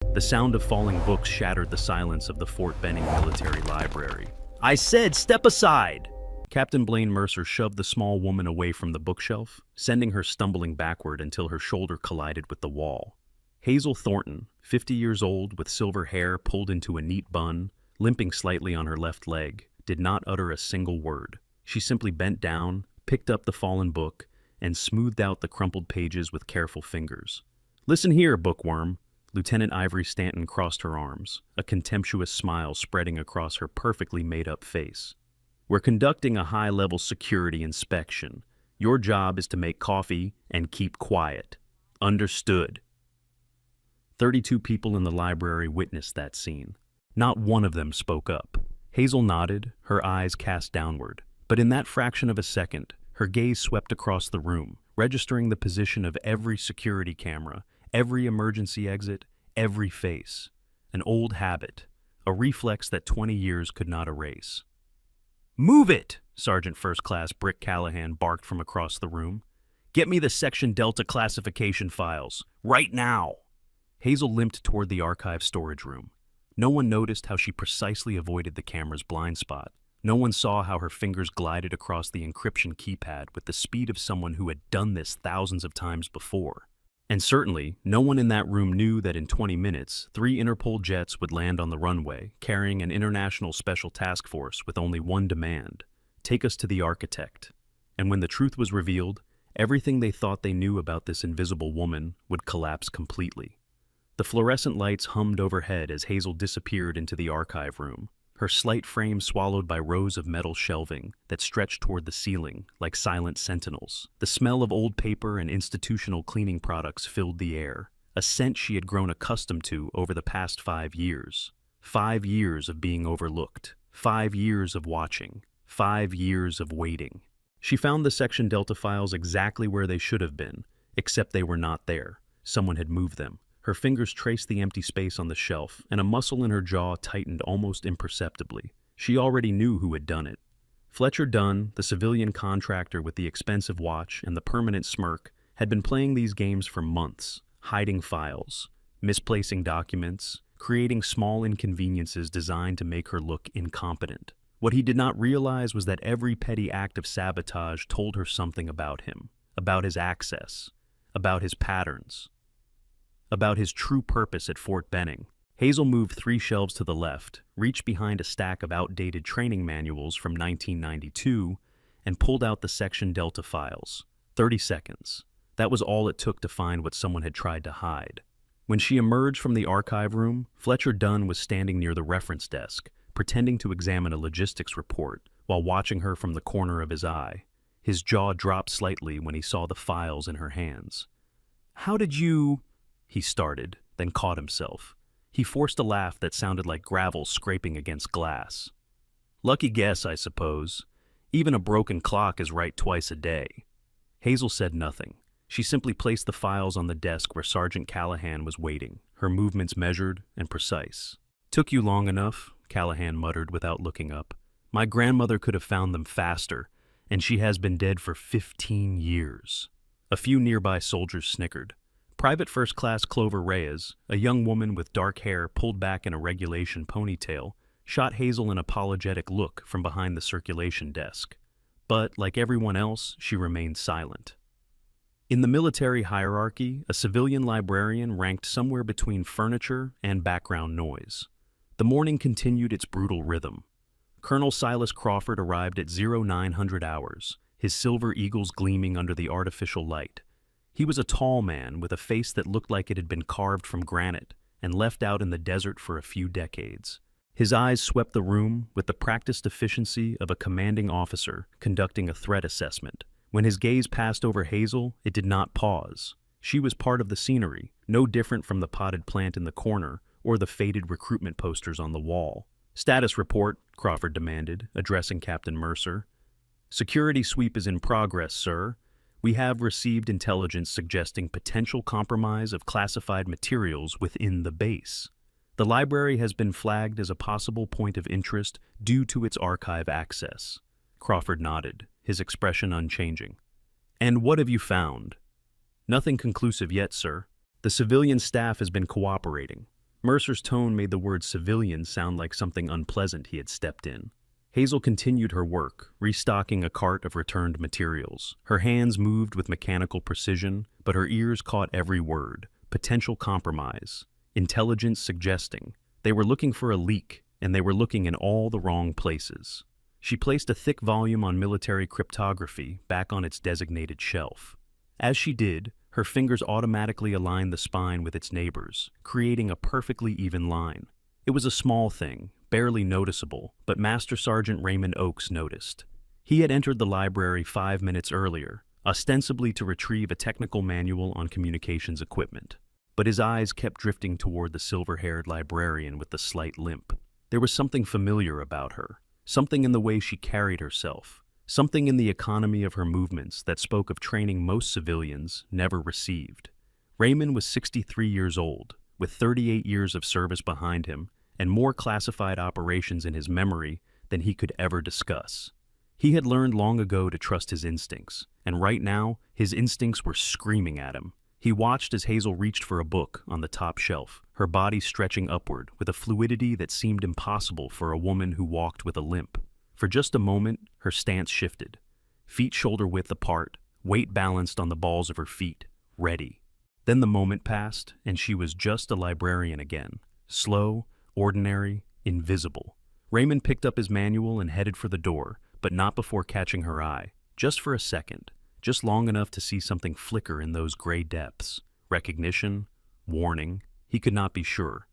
The sound of falling books shattered the silence of the Fort Benning Military Library. "I said step aside!" Captain Blaine Mercer shoved the small woman away from the bookshelf, sending her stumbling backward until her shoulder collided with the wall. Hazel Thornton, 50 years old, with silver hair pulled into a neat bun, limping slightly on her left leg, did not utter a single word. She simply bent down, picked up the fallen book, and smoothed out the crumpled pages with careful fingers. "Listen here, bookworm." Lieutenant Ivory Stanton crossed her arms, a contemptuous smile spreading across her perfectly made-up face. "We're conducting a high-level security inspection. Your job is to make coffee and keep quiet. Understood?" 32 people in the library witnessed that scene. Not one of them spoke up. Hazel nodded, her eyes cast downward. But in that fraction of a second, her gaze swept across the room, registering the position of every security camera, every emergency exit, every face. An old habit, a reflex that 20 years could not erase. "Move it!" Sergeant First Class Brick Callahan barked from across the room. "Get me the Section Delta classification files, right now!" Hazel limped toward the archive storage room. No one noticed how she precisely avoided the camera's blind spot. No one saw how her fingers glided across the encryption keypad with the speed of someone who had done this thousands of times before. And certainly, no one in that room knew that in 20 minutes, 3 Interpol jets would land on the runway, carrying an international special task force with only one demand: take us to the Architect. And when the truth was revealed, everything they thought they knew about this invisible woman would collapse completely. The fluorescent lights hummed overhead as Hazel disappeared into the archive room, her slight frame swallowed by rows of metal shelving that stretched toward the ceiling like silent sentinels. The smell of old paper and institutional cleaning products filled the air, a scent she had grown accustomed to over the past 5 years. 5 years of being overlooked, 5 years of watching, 5 years of waiting. She found the Section Delta files exactly where they should have been, except they were not there. Someone had moved them. Her fingers traced the empty space on the shelf, and a muscle in her jaw tightened almost imperceptibly. She already knew who had done it. Fletcher Dunn, the civilian contractor with the expensive watch and the permanent smirk, had been playing these games for months, hiding files, misplacing documents, creating small inconveniences designed to make her look incompetent. What he did not realize was that every petty act of sabotage told her something about him, about his access, about his patterns, about his true purpose at Fort Benning. Hazel moved 3 shelves to the left, reached behind a stack of outdated training manuals from 1992, and pulled out the Section Delta files. 30 seconds. That was all it took to find what someone had tried to hide. When she emerged from the archive room, Fletcher Dunn was standing near the reference desk, pretending to examine a logistics report while watching her from the corner of his eye. His jaw dropped slightly when he saw the files in her hands. "How did you—" he started, then caught himself. He forced a laugh that sounded like gravel scraping against glass. "Lucky guess, I suppose. Even a broken clock is right twice a day." Hazel said nothing. She simply placed the files on the desk where Sergeant Callahan was waiting, her movements measured and precise. "Took you long enough," Callahan muttered without looking up. "My grandmother could have found them faster, and she has been dead for 15 years. A few nearby soldiers snickered. Private First Class Clover Reyes, a young woman with dark hair pulled back in a regulation ponytail, shot Hazel an apologetic look from behind the circulation desk. But, like everyone else, she remained silent. In the military hierarchy, a civilian librarian ranked somewhere between furniture and background noise. The morning continued its brutal rhythm. Colonel Silas Crawford arrived at 0900 hours, his silver eagles gleaming under the artificial light. He was a tall man with a face that looked like it had been carved from granite and left out in the desert for a few decades. His eyes swept the room with the practiced efficiency of a commanding officer conducting a threat assessment. When his gaze passed over Hazel, it did not pause. She was part of the scenery, no different from the potted plant in the corner or the faded recruitment posters on the wall. "Status report," Crawford demanded, addressing Captain Mercer. "Security sweep is in progress, sir. We have received intelligence suggesting potential compromise of classified materials within the base. The library has been flagged as a possible point of interest due to its archive access." Crawford nodded, his expression unchanging. "And what have you found?" "Nothing conclusive yet, sir. The civilian staff has been cooperating. Mercer's tone made the word civilian sound like something unpleasant he had stepped in. Hazel continued her work, restocking a cart of returned materials. Her hands moved with mechanical precision, but her ears caught every word. Potential compromise. Intelligence suggesting. They were looking for a leak, and they were looking in all the wrong places. She placed a thick volume on military cryptography back on its designated shelf. As she did, her fingers automatically aligned the spine with its neighbors, creating a perfectly even line. It was a small thing, barely noticeable, but Master Sergeant Raymond Oakes noticed. He had entered the library 5 minutes earlier, ostensibly to retrieve a technical manual on communications equipment. But his eyes kept drifting toward the silver-haired librarian with the slight limp. There was something familiar about her, something in the way she carried herself, something in the economy of her movements that spoke of training most civilians never received. Raymond was 63 years old, with 38 years of service behind him and more classified operations in his memory than he could ever discuss. He had learned long ago to trust his instincts, and right now, his instincts were screaming at him. He watched as Hazel reached for a book on the top shelf, her body stretching upward with a fluidity that seemed impossible for a woman who walked with a limp. For just a moment, her stance shifted. Feet shoulder-width apart, weight balanced on the balls of her feet, ready. Then the moment passed, and she was just a librarian again. Slow, ordinary, invisible. Raymond picked up his manual and headed for the door, but not before catching her eye. Just for a second. Just long enough to see something flicker in those gray depths. Recognition, warning, he could not be sure.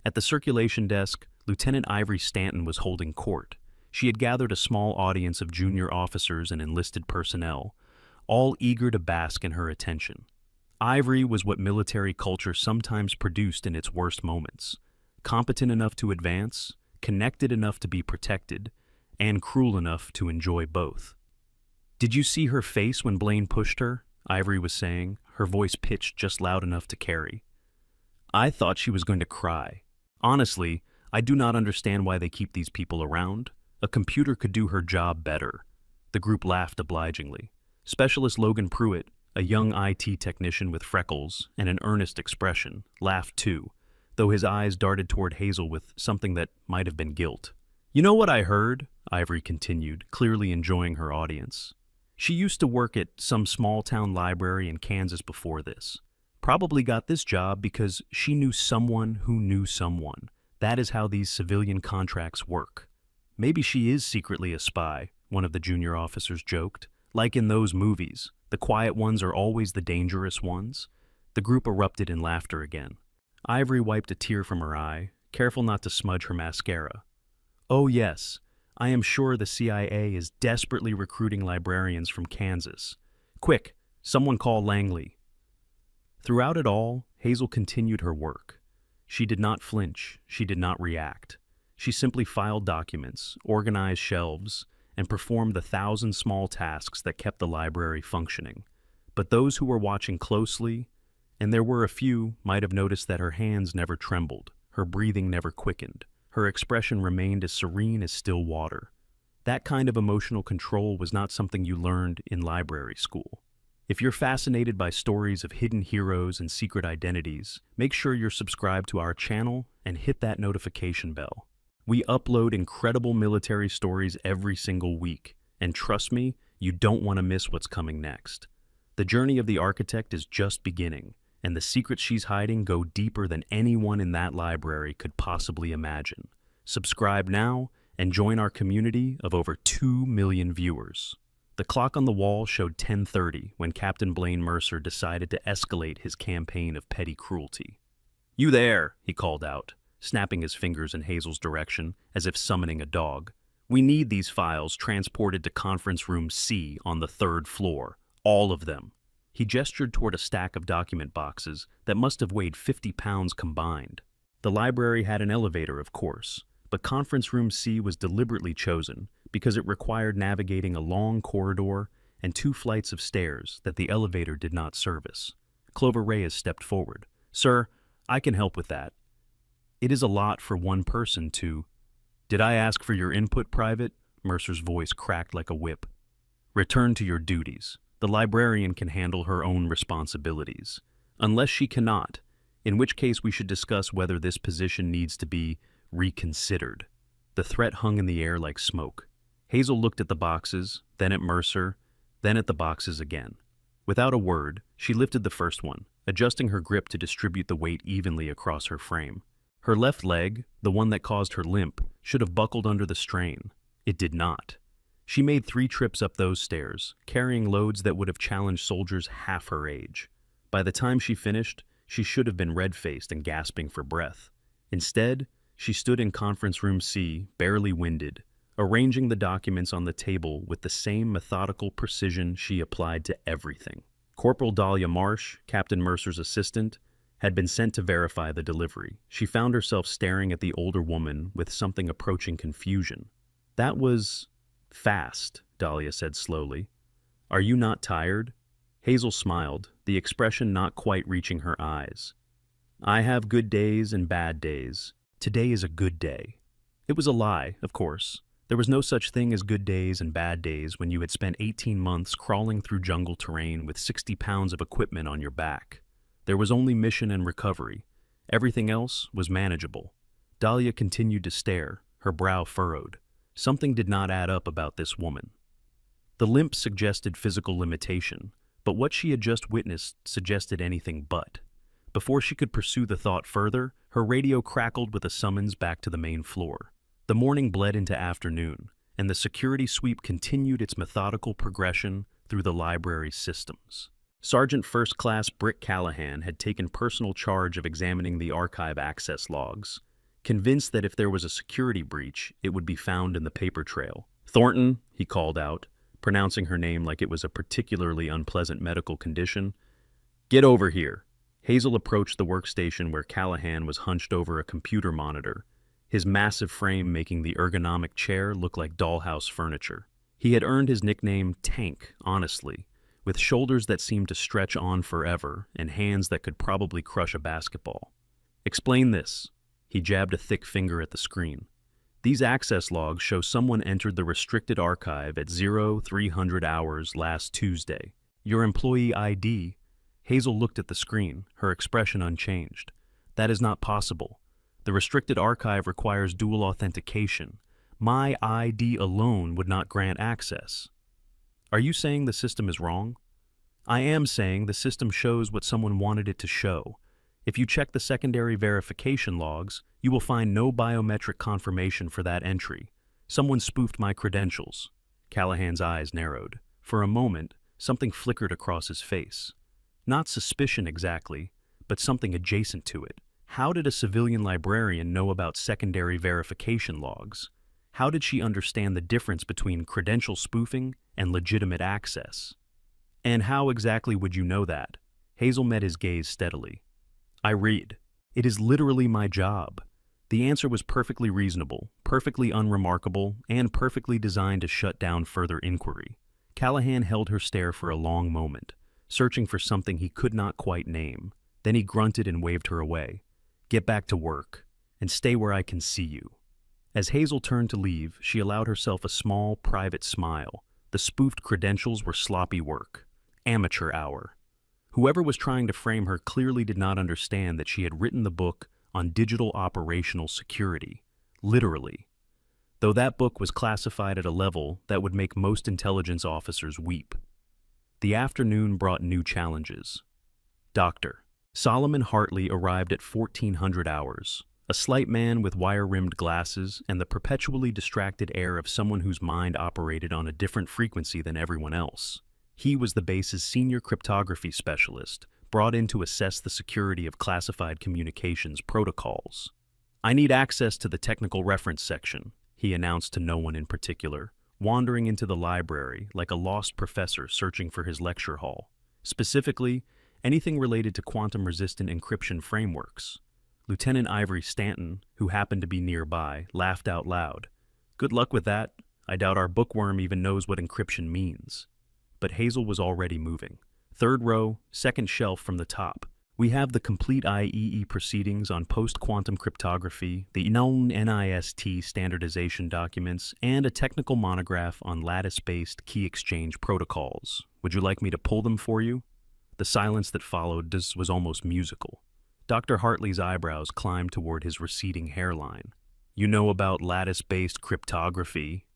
At the circulation desk, Lieutenant Ivory Stanton was holding court. She had gathered a small audience of junior officers and enlisted personnel, all eager to bask in her attention. Ivory was what military culture sometimes produced in its worst moments. Competent enough to advance, connected enough to be protected, and cruel enough to enjoy both. "Did you see her face when Blaine pushed her?" Ivory was saying, her voice pitched just loud enough to carry. "I thought she was going to cry. Honestly, I do not understand why they keep these people around. A computer could do her job better." The group laughed obligingly. Specialist Logan Pruitt, a young IT technician with freckles and an earnest expression, laughed too, though his eyes darted toward Hazel with something that might have been guilt. "You know what I heard?" Ivory continued, clearly enjoying her audience. "She used to work at some small-town library in Kansas before this. Probably got this job because she knew someone who knew someone. That is how these civilian contracts work." "Maybe she is secretly a spy," one of the junior officers joked. "Like in those movies, the quiet ones are always the dangerous ones." The group erupted in laughter again. Ivory wiped a tear from her eye, careful not to smudge her mascara. "Oh yes, I am sure the CIA is desperately recruiting librarians from Kansas. Quick, someone call Langley." Throughout it all, Hazel continued her work. She did not flinch, she did not react. She simply filed documents, organized shelves, and performed the 1,000 small tasks that kept the library functioning. But those who were watching closely, and there were a few, might have noticed that her hands never trembled, her breathing never quickened. Her expression remained as serene as still water. That kind of emotional control was not something you learned in library school. If you're fascinated by stories of hidden heroes and secret identities, make sure you're subscribed to our channel and hit that notification bell. We upload incredible military stories every single week, and trust me, you don't want to miss what's coming next. The journey of the Architect is just beginning, and the secrets she's hiding go deeper than anyone in that library could possibly imagine. Subscribe now and join our community of over 2 million viewers. The clock on the wall showed 10:30 when Captain Blaine Mercer decided to escalate his campaign of petty cruelty. "You there," he called out, snapping his fingers in Hazel's direction as if summoning a dog. "We need these files transported to Conference Room C on the 3rd floor. All of them." He gestured toward a stack of document boxes that must have weighed 50 pounds combined. The library had an elevator, of course, but Conference Room C was deliberately chosen because it required navigating a long corridor and 2 flights of stairs that the elevator did not service. Clover Reyes stepped forward. "Sir, I can help with that. It is a lot for one person to—" "Did I ask for your input, Private?" Mercer's voice cracked like a whip. "Return to your duties. The librarian can handle her own responsibilities. Unless she cannot, in which case we should discuss whether this position needs to be reconsidered. The threat hung in the air like smoke. Hazel looked at the boxes, then at Mercer, then at the boxes again. Without a word, she lifted the first one, adjusting her grip to distribute the weight evenly across her frame. Her left leg, the one that caused her limp, should have buckled under the strain. It did not. She made 3 trips up those stairs, carrying loads that would have challenged soldiers half her age. By the time she finished, she should have been red-faced and gasping for breath. Instead, she stood in conference room C, barely winded, arranging the documents on the table with the same methodical precision she applied to everything. Corporal Dahlia Marsh, Captain Mercer's assistant, had been sent to verify the delivery. She found herself staring at the older woman with something approaching confusion. "That was fast," Dahlia said slowly. "Are you not tired?" Hazel smiled, the expression not quite reaching her eyes. "I have good days and bad days. Today is a good day." It was a lie, of course. There was no such thing as good days and bad days when you had spent 18 months crawling through jungle terrain with 60 pounds of equipment on your back. There was only mission and recovery. Everything else was manageable. Dahlia continued to stare, her brow furrowed. Something did not add up about this woman. The limp suggested physical limitation, but what she had just witnessed suggested anything but. Before she could pursue the thought further, her radio crackled with a summons back to the main floor. The morning bled into afternoon, and the security sweep continued its methodical progression through the library's systems. Sergeant First Class Brick Callahan had taken personal charge of examining the archive access logs, convinced that if there was a security breach, it would be found in the paper trail. "Thornton," he called out, pronouncing her name like it was a particularly unpleasant medical condition. "Get over here." Hazel approached the workstation where Callahan was hunched over a computer monitor, his massive frame making the ergonomic chair look like dollhouse furniture. He had earned his nickname Tank, honestly, with shoulders that seemed to stretch on forever and hands that could probably crush a basketball. "Explain this." He jabbed a thick finger at the screen. "These access logs show someone entered the restricted archive at 0300 hours last Tuesday. Your employee ID." Hazel looked at the screen, her expression unchanged. "That is not possible. The restricted archive requires dual authentication. My ID alone would not grant access." "Are you saying the system is wrong?" "I am saying the system shows what someone wanted it to show. If you check the secondary verification logs, you will find no biometric confirmation for that entry. Someone spoofed my credentials." Callahan's eyes narrowed. For a moment, something flickered across his face. Not suspicion exactly, but something adjacent to it. How did a civilian librarian know about secondary verification logs? How did she understand the difference between credential spoofing and legitimate access? "And how exactly would you know that?" Hazel met his gaze steadily. "I read. It is literally my job." The answer was perfectly reasonable, perfectly unremarkable, and perfectly designed to shut down further inquiry. Callahan held her stare for a long moment, searching for something he could not quite name. Then he grunted and waved her away. "Get back to work, and stay where I can see you." As Hazel turned to leave, she allowed herself a small, private smile. The spoofed credentials were sloppy work. Amateur hour. Whoever was trying to frame her clearly did not understand that she had written the book on digital operational security. Literally. Though that book was classified at a level that would make most intelligence officers weep. The afternoon brought new challenges. Dr. Solomon Hartley arrived at 1400 hours, a slight man with wire-rimmed glasses and the perpetually distracted air of someone whose mind operated on a different frequency than everyone else. He was the base's senior cryptography specialist, brought in to assess the security of classified communications protocols. "I need access to the technical reference section," he announced to no one in particular, wandering into the library like a lost professor searching for his lecture hall. Specifically, anything related to quantum-resistant encryption frameworks. Lieutenant Ivory Stanton, who happened to be nearby, laughed out loud. "Good luck with that. I doubt our bookworm even knows what encryption means." But Hazel was already moving. "Third row, second shelf from the top. We have the complete IEE proceedings on post-quantum cryptography, the known NIST standardization documents, and a technical monograph on lattice-based key exchange protocols. Would you like me to pull them for you?" The silence that followed was almost musical. Dr. Hartley's eyebrows climbed toward his receding hairline. You know about lattice-based cryptography?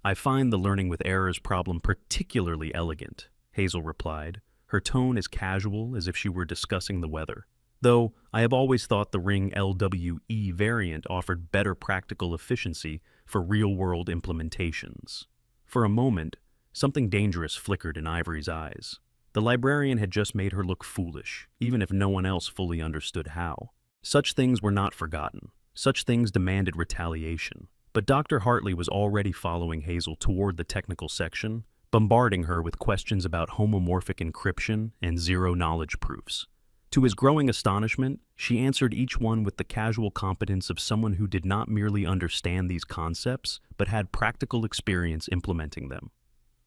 I find the learning with errors problem particularly elegant, Hazel replied, her tone as casual as if she were discussing the weather. Though I have always thought the Ring LWE variant offered better practical efficiency for real-world implementations. For a moment, something dangerous flickered in Ivory's eyes. The librarian had just made her look foolish, even if no one else fully understood how. Such things were not forgotten. Such things demanded retaliation. But Dr. Hartley was already following Hazel toward the technical section, bombarding her with questions about homomorphic encryption and zero-knowledge proofs. To his growing astonishment, she answered each one with the casual competence of someone who did not merely understand these concepts, but had practical experience implementing them.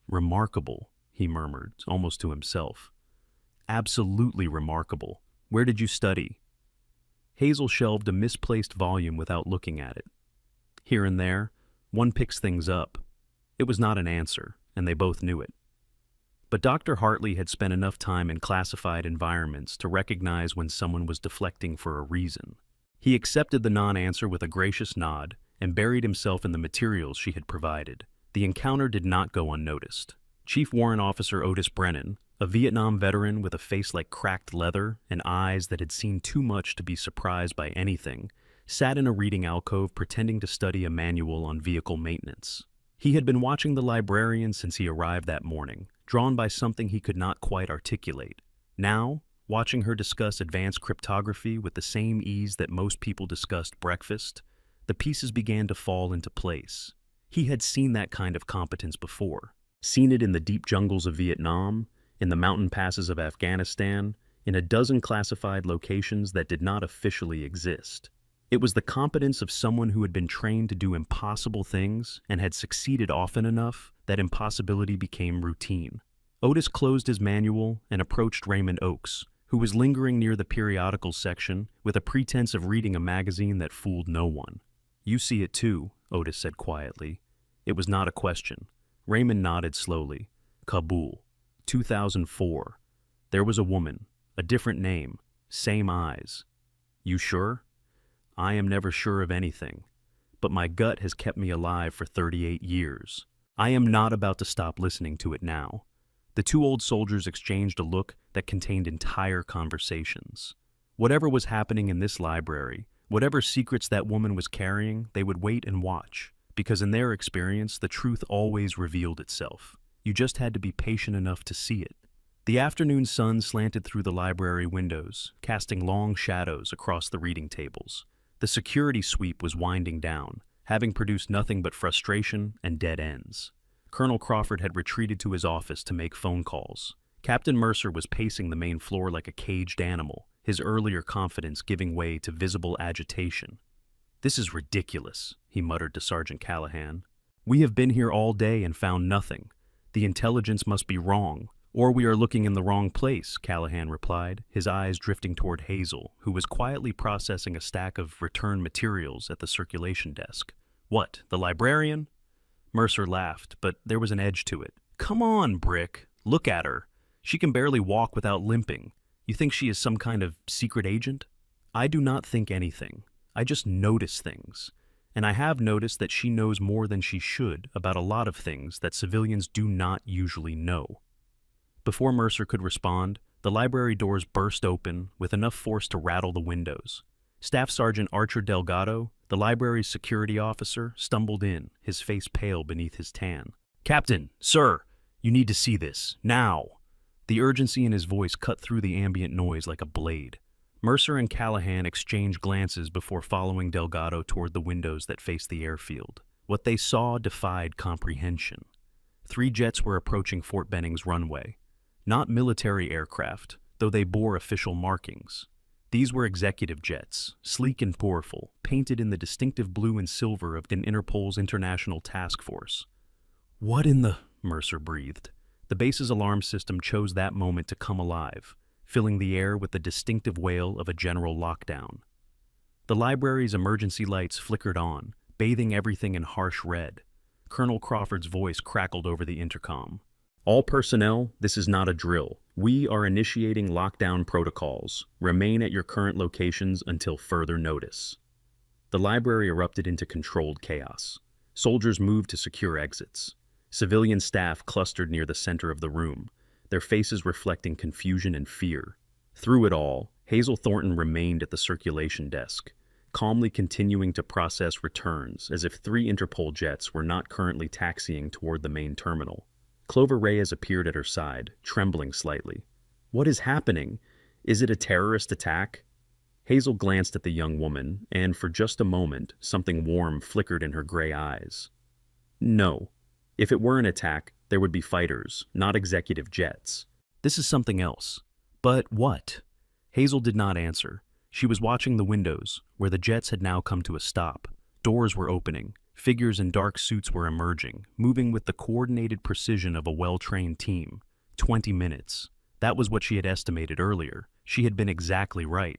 Remarkable, he murmured, almost to himself. Absolutely remarkable. Where did you study? Hazel shelved a misplaced volume without looking at it. Here and there, one picks things up. It was not an answer, and they both knew it. But Dr. Hartley had spent enough time in classified environments to recognize when someone was deflecting for a reason. He accepted the non-answer with a gracious nod and buried himself in the materials she had provided. The encounter did not go unnoticed. Chief Warrant Officer Otis Brennan, a Vietnam veteran with a face like cracked leather and eyes that had seen too much to be surprised by anything, sat in a reading alcove pretending to study a manual on vehicle maintenance. He had been watching the librarian since he arrived that morning, drawn by something he could not quite articulate. Now, watching her discuss advanced cryptography with the same ease that most people discussed breakfast, the pieces began to fall into place. He had seen that kind of competence before. Seen it in the deep jungles of Vietnam, in the mountain passes of Afghanistan, in a dozen classified locations that did not officially exist. It was the competence of someone who had been trained to do impossible things and had succeeded often enough that impossibility became routine. Otis closed his manual and approached Raymond Oakes, who was lingering near the periodicals section with a pretense of reading a magazine that fooled no one. You see it too, Otis said quietly. It was not a question. Raymond nodded slowly. Kabul, 2004. There was a woman, a different name, same eyes. You sure? I am never sure of anything, but my gut has kept me alive for 38 years. I am not about to stop listening to it now. The two old soldiers exchanged a look that contained entire conversations. Whatever was happening in this library, whatever secrets that woman was carrying, they would wait and watch, because in their experience, the truth always revealed itself. You just had to be patient enough to see it. The afternoon sun slanted through the library windows, casting long shadows across the reading tables. The security sweep was winding down, having produced nothing but frustration and dead ends. Colonel Crawford had retreated to his office to make phone calls. Captain Mercer was pacing the main floor like a caged animal, his earlier confidence giving way to visible agitation. This is ridiculous, he muttered to Sergeant Callahan. We have been here all day and found nothing. The intelligence must be wrong, or we are looking in the wrong place, Callahan replied, his eyes drifting toward Hazel, who was quietly processing a stack of return materials at the circulation desk. What, the librarian? Mercer laughed, but there was an edge to it. Come on, Brick. Look at her. She can barely walk without limping. You think she is some kind of secret agent? I do not think anything. I just notice things. And I have noticed that she knows more than she should about a lot of things that civilians do not usually know. Before Mercer could respond, the library doors burst open with enough force to rattle the windows. Staff Sergeant Archer Delgado, the library's security officer, stumbled in, his face pale beneath his tan. Captain, sir, you need to see this, now. The urgency in his voice cut through the ambient noise like a blade. Mercer and Callahan exchanged glances before following Delgado toward the windows that faced the airfield. What they saw defied comprehension. 3 jets were approaching Fort Benning's runway. Not military aircraft, though they bore official markings. These were executive jets, sleek and powerful, painted in the distinctive blue and silver of Interpol's International Task Force. What in the... Mercer breathed. The base's alarm system chose that moment to come alive, filling the air with the distinctive wail of a general lockdown. The library's emergency lights flickered on, bathing everything in harsh red. Colonel Crawford's voice crackled over the intercom. All personnel, this is not a drill. We are initiating lockdown protocols. Remain at your current locations until further notice. The library erupted into controlled chaos. Soldiers moved to secure exits. Civilian staff clustered near the center of the room, their faces reflecting confusion and fear. Through it all, Hazel Thornton remained at the circulation desk, calmly continuing to process returns as if 3 Interpol jets were not currently taxiing toward the main terminal. Clover Reyes appeared at her side, trembling slightly. What is happening? Is it a terrorist attack? Hazel glanced at the young woman, and for just a moment, something warm flickered in her gray eyes. No. If it were an attack, there would be fighters, not executive jets. This is something else. But what? Hazel did not answer. She was watching the windows, where the jets had now come to a stop. Doors were opening. Figures in dark suits were emerging, moving with the coordinated precision of a well-trained team. 20 minutes. That was what she had estimated earlier. She had been exactly right.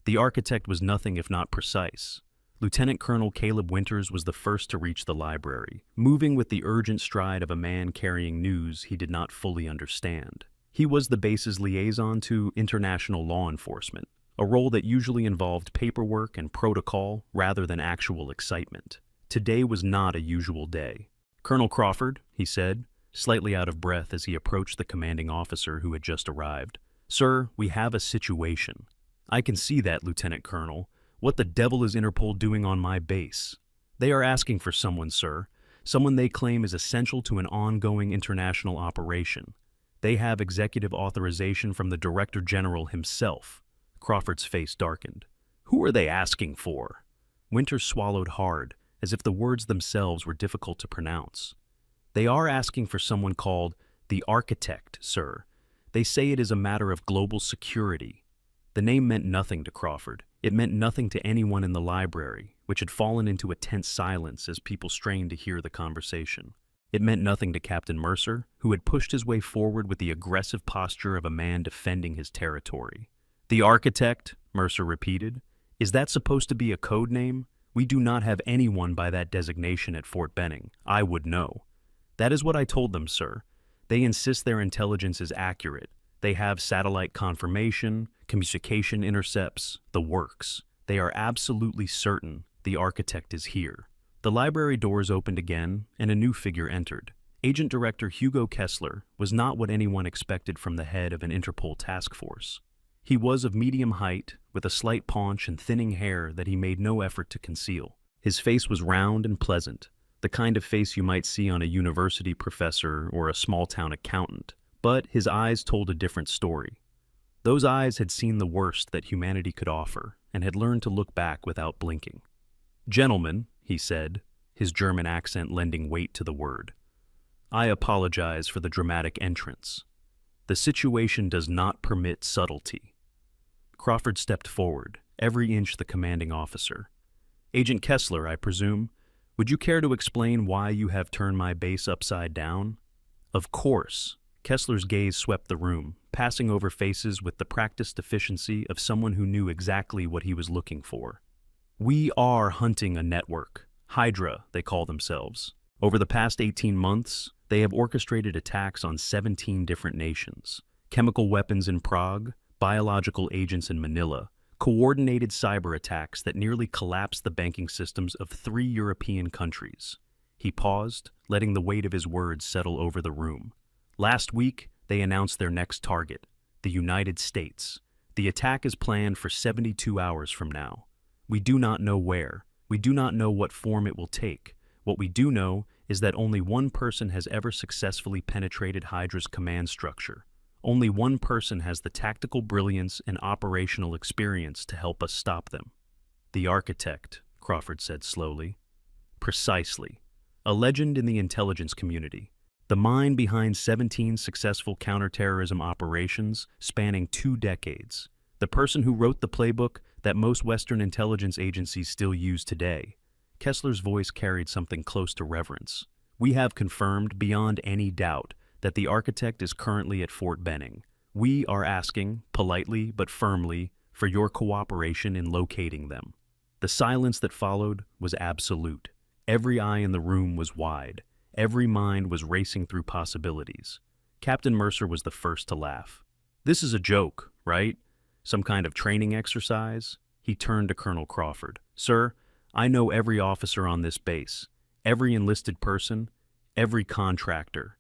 The Architect was nothing if not precise. Lieutenant Colonel Caleb Winters was the first to reach the library, moving with the urgent stride of a man carrying news he did not fully understand. He was the base's liaison to international law enforcement, a role that usually involved paperwork and protocol rather than actual excitement. Today was not a usual day. "Colonel Crawford," he said, slightly out of breath as he approached the commanding officer who had just arrived. "Sir, we have a situation." "I can see that, Lieutenant Colonel. What the devil is Interpol doing on my base?" "They are asking for someone, sir. Someone they claim is essential to an ongoing international operation. They have executive authorization from the Director General himself." Crawford's face darkened. "Who are they asking for?" Winters swallowed hard, as if the words themselves were difficult to pronounce. "They are asking for someone called the Architect, sir. They say it is a matter of global security." The name meant nothing to Crawford. It meant nothing to anyone in the library, which had fallen into a tense silence as people strained to hear the conversation. It meant nothing to Captain Mercer, who had pushed his way forward with the aggressive posture of a man defending his territory. "The Architect," Mercer repeated. "Is that supposed to be a code name? We do not have anyone by that designation at Fort Benning. I would know." "That is what I told them, sir. They insist their intelligence is accurate. They have satellite confirmation, communication intercepts, the works. They are absolutely certain the Architect is here." The library doors opened again, and a new figure entered. Agent Director Hugo Kessler was not what anyone expected from the head of an Interpol task force. He was of medium height, with a slight paunch and thinning hair that he made no effort to conceal. His face was round and pleasant, the kind of face you might see on a university professor or a small-town accountant. But his eyes told a different story. Those eyes had seen the worst that humanity could offer and had learned to look back without blinking. "Gentlemen," he said, his German accent lending weight to the word, "I apologize for the dramatic entrance. The situation does not permit subtlety." Crawford stepped forward, every inch the commanding officer. "Agent Kessler, I presume, would you care to explain why you have turned my base upside down?" "Of course." Kessler's gaze swept the room, passing over faces with the practiced efficiency of someone who knew exactly what he was looking for. "We are hunting a network. Hydra, they call themselves. Over the past 18 months, they have orchestrated attacks on 17 different nations. Chemical weapons in Prague, biological agents in Manila, coordinated cyber attacks that nearly collapsed the banking systems of 3 European countries." He paused, letting the weight of his words settle over the room. "Last week, they announced their next target, the United States. The attack is planned for 72 hours from now. We do not know where. We do not know what form it will take. What we do know is that only one person has ever successfully penetrated Hydra's command structure. Only one person has the tactical brilliance and operational experience to help us stop them." "The Architect," Crawford said slowly. "Precisely. A legend in the intelligence community. The mind behind 17 successful counterterrorism operations spanning 2 decades. The person who wrote the playbook that most Western intelligence agencies still use today." Kessler's voice carried something close to reverence. "We have confirmed beyond any doubt that the Architect is currently at Fort Benning. We are asking, politely but firmly, for your cooperation in locating them." The silence that followed was absolute. Every eye in the room was wide. Every mind was racing through possibilities. Captain Mercer was the first to laugh. "This is a joke, right? Some kind of training exercise?" He turned to Colonel Crawford. "Sir, I know every officer on this base, every enlisted person, every contractor.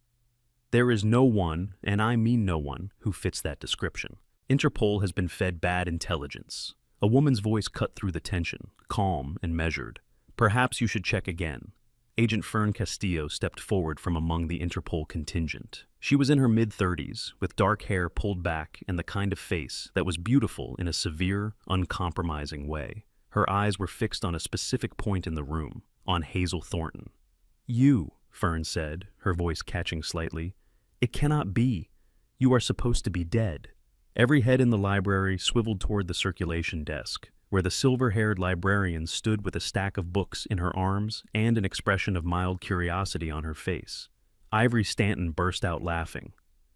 There is no one, and I mean no one, who fits that description. Interpol has been fed bad intelligence." A woman's voice cut through the tension, calm and measured. "Perhaps you should check again." Agent Fern Castillo stepped forward from among the Interpol contingent. She was in her mid-30s, with dark hair pulled back and the kind of face that was beautiful in a severe, uncompromising way. Her eyes were fixed on a specific point in the room, on Hazel Thornton. "You," Fern said, her voice catching slightly. "It cannot be. You are supposed to be dead." Every head in the library swiveled toward the circulation desk, where the silver-haired librarian stood with a stack of books in her arms and an expression of mild curiosity on her face. Ivory Stanton burst out laughing.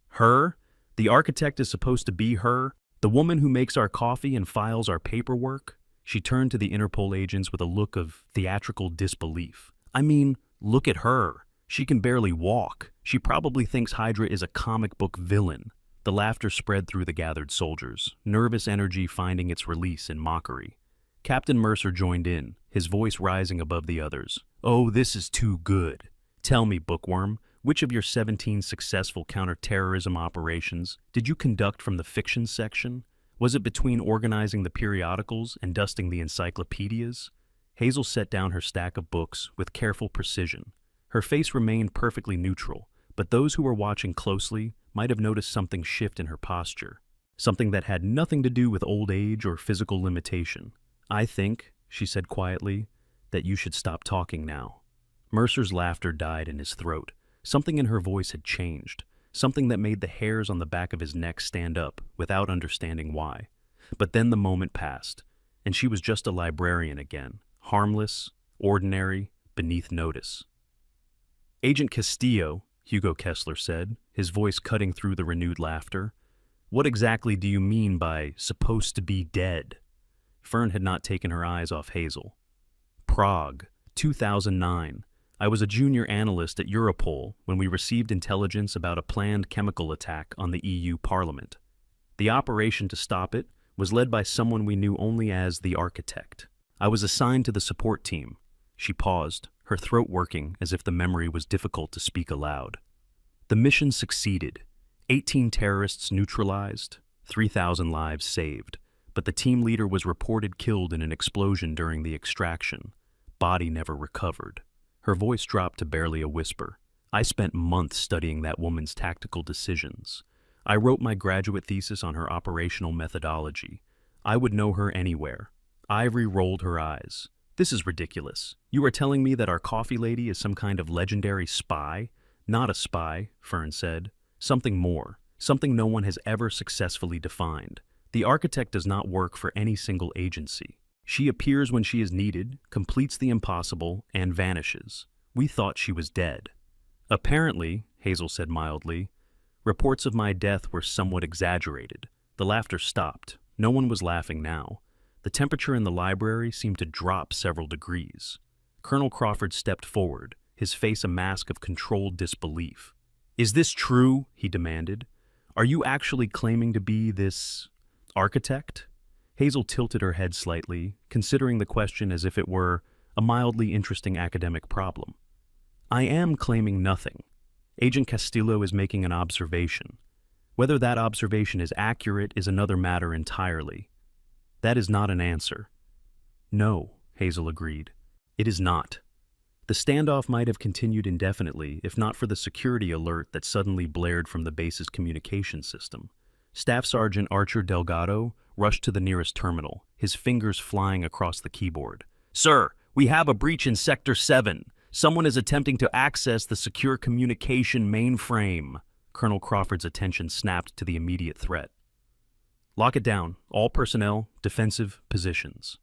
"Her? The architect is supposed to be her? The woman who makes our coffee and files our paperwork?" She turned to the Interpol agents with a look of theatrical disbelief. "I mean, look at her. She can barely walk. She probably thinks Hydra is a comic book villain." The laughter spread through the gathered soldiers, nervous energy finding its release in mockery. Captain Mercer joined in, his voice rising above the others. "Oh, this is too good. Tell me, Bookworm, which of your 17 successful counterterrorism operations did you conduct from the fiction section? Was it between organizing the periodicals and dusting the encyclopedias?" Hazel set down her stack of books with careful precision. Her face remained perfectly neutral, but those who were watching closely might have noticed something shift in her posture, something that had nothing to do with old age or physical limitation. "I think," she said quietly, "that you should stop talking now." Mercer's laughter died in his throat. Something in her voice had changed, something that made the hairs on the back of his neck stand up without understanding why. But then the moment passed, and she was just a librarian again, harmless, ordinary, beneath notice. "Agent Castillo," Hugo Kessler said, his voice cutting through the renewed laughter, "what exactly do you mean by supposed to be dead?" Fern had not taken her eyes off Hazel. "Prague, 2009. I was a junior analyst at Europol when we received intelligence about a planned chemical attack on the EU Parliament. The operation to stop it was led by someone we knew only as the Architect. I was assigned to the support team." She paused, her throat working as if the memory was difficult to speak aloud. "The mission succeeded. 18 terrorists neutralized, 3,000 lives saved, but the team leader was reported killed in an explosion during the extraction. Body never recovered." Her voice dropped to barely a whisper. "I spent months studying that woman's tactical decisions. I wrote my graduate thesis on her operational methodology. I would know her anywhere." Ivory rolled her eyes. "This is ridiculous. You are telling me that our coffee lady is some kind of legendary spy?" "Not a spy," Fern said. "Something more. Something no one has ever successfully defined. The Architect does not work for any single agency. She appears when she is needed, completes the impossible, and vanishes. We thought she was dead." "Apparently," Hazel said mildly, "reports of my death were somewhat exaggerated." The laughter stopped. No one was laughing now. The temperature in the library seemed to drop several degrees. Colonel Crawford stepped forward, his face a mask of controlled disbelief. "Is this true?" he demanded. "Are you actually claiming to be this architect?" Hazel tilted her head slightly, considering the question as if it were a mildly interesting academic problem. "I am claiming nothing. Agent Castillo is making an observation. Whether that observation is accurate is another matter entirely. That is not an answer." "No," Hazel agreed. "It is not." The standoff might have continued indefinitely if not for the security alert that suddenly blared from the base's communication system. Staff Sergeant Archer Delgado rushed to the nearest terminal, his fingers flying across the keyboard. "Sir, we have a breach in Sector 7. Someone is attempting to access the secure communication mainframe." Colonel Crawford's attention snapped to the immediate threat. "Lock it down. All personnel, defensive positions."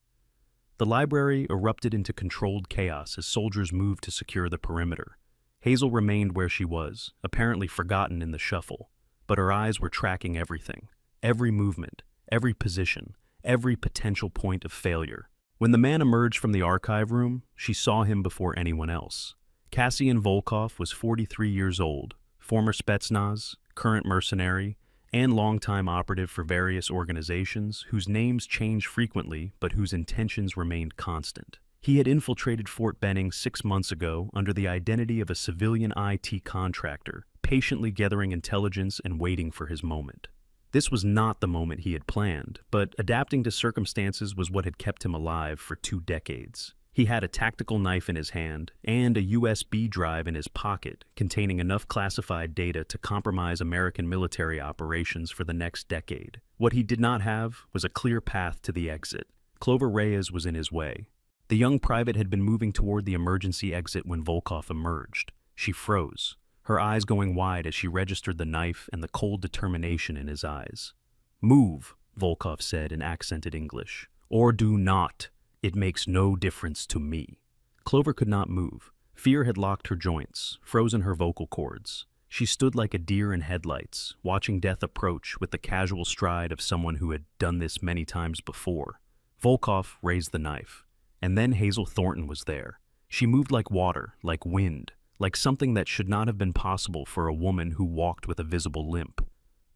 The library erupted into controlled chaos as soldiers moved to secure the perimeter. Hazel remained where she was, apparently forgotten in the shuffle, but her eyes were tracking everything, every movement, every position, every potential point of failure. When the man emerged from the archive room, she saw him before anyone else. Cassian Volkov was 43 years old, former Spetsnaz, current mercenary, and longtime operative for various organizations whose names changed frequently but whose intentions remained constant. He had infiltrated Fort Benning 6 months ago under the identity of a civilian IT contractor, patiently gathering intelligence and waiting for his moment. This was not the moment he had planned, but adapting to circumstances was what had kept him alive for 2 decades. He had a tactical knife in his hand and a USB drive in his pocket containing enough classified data to compromise American military operations for the next decade. What he did not have was a clear path to the exit. Clover Reyes was in his way. The young private had been moving toward the emergency exit when Volkov emerged. She froze, her eyes going wide as she registered the knife and the cold determination in his eyes. "Move," Volkov said in accented English, "or do not. It makes no difference to me." Clover could not move. Fear had locked her joints, frozen her vocal cords. She stood like a deer in headlights, watching death approach with the casual stride of someone who had done this many times before. Volkov raised the knife. And then Hazel Thornton was there. She moved like water, like wind, like something that should not have been possible for a woman who walked with a visible limp.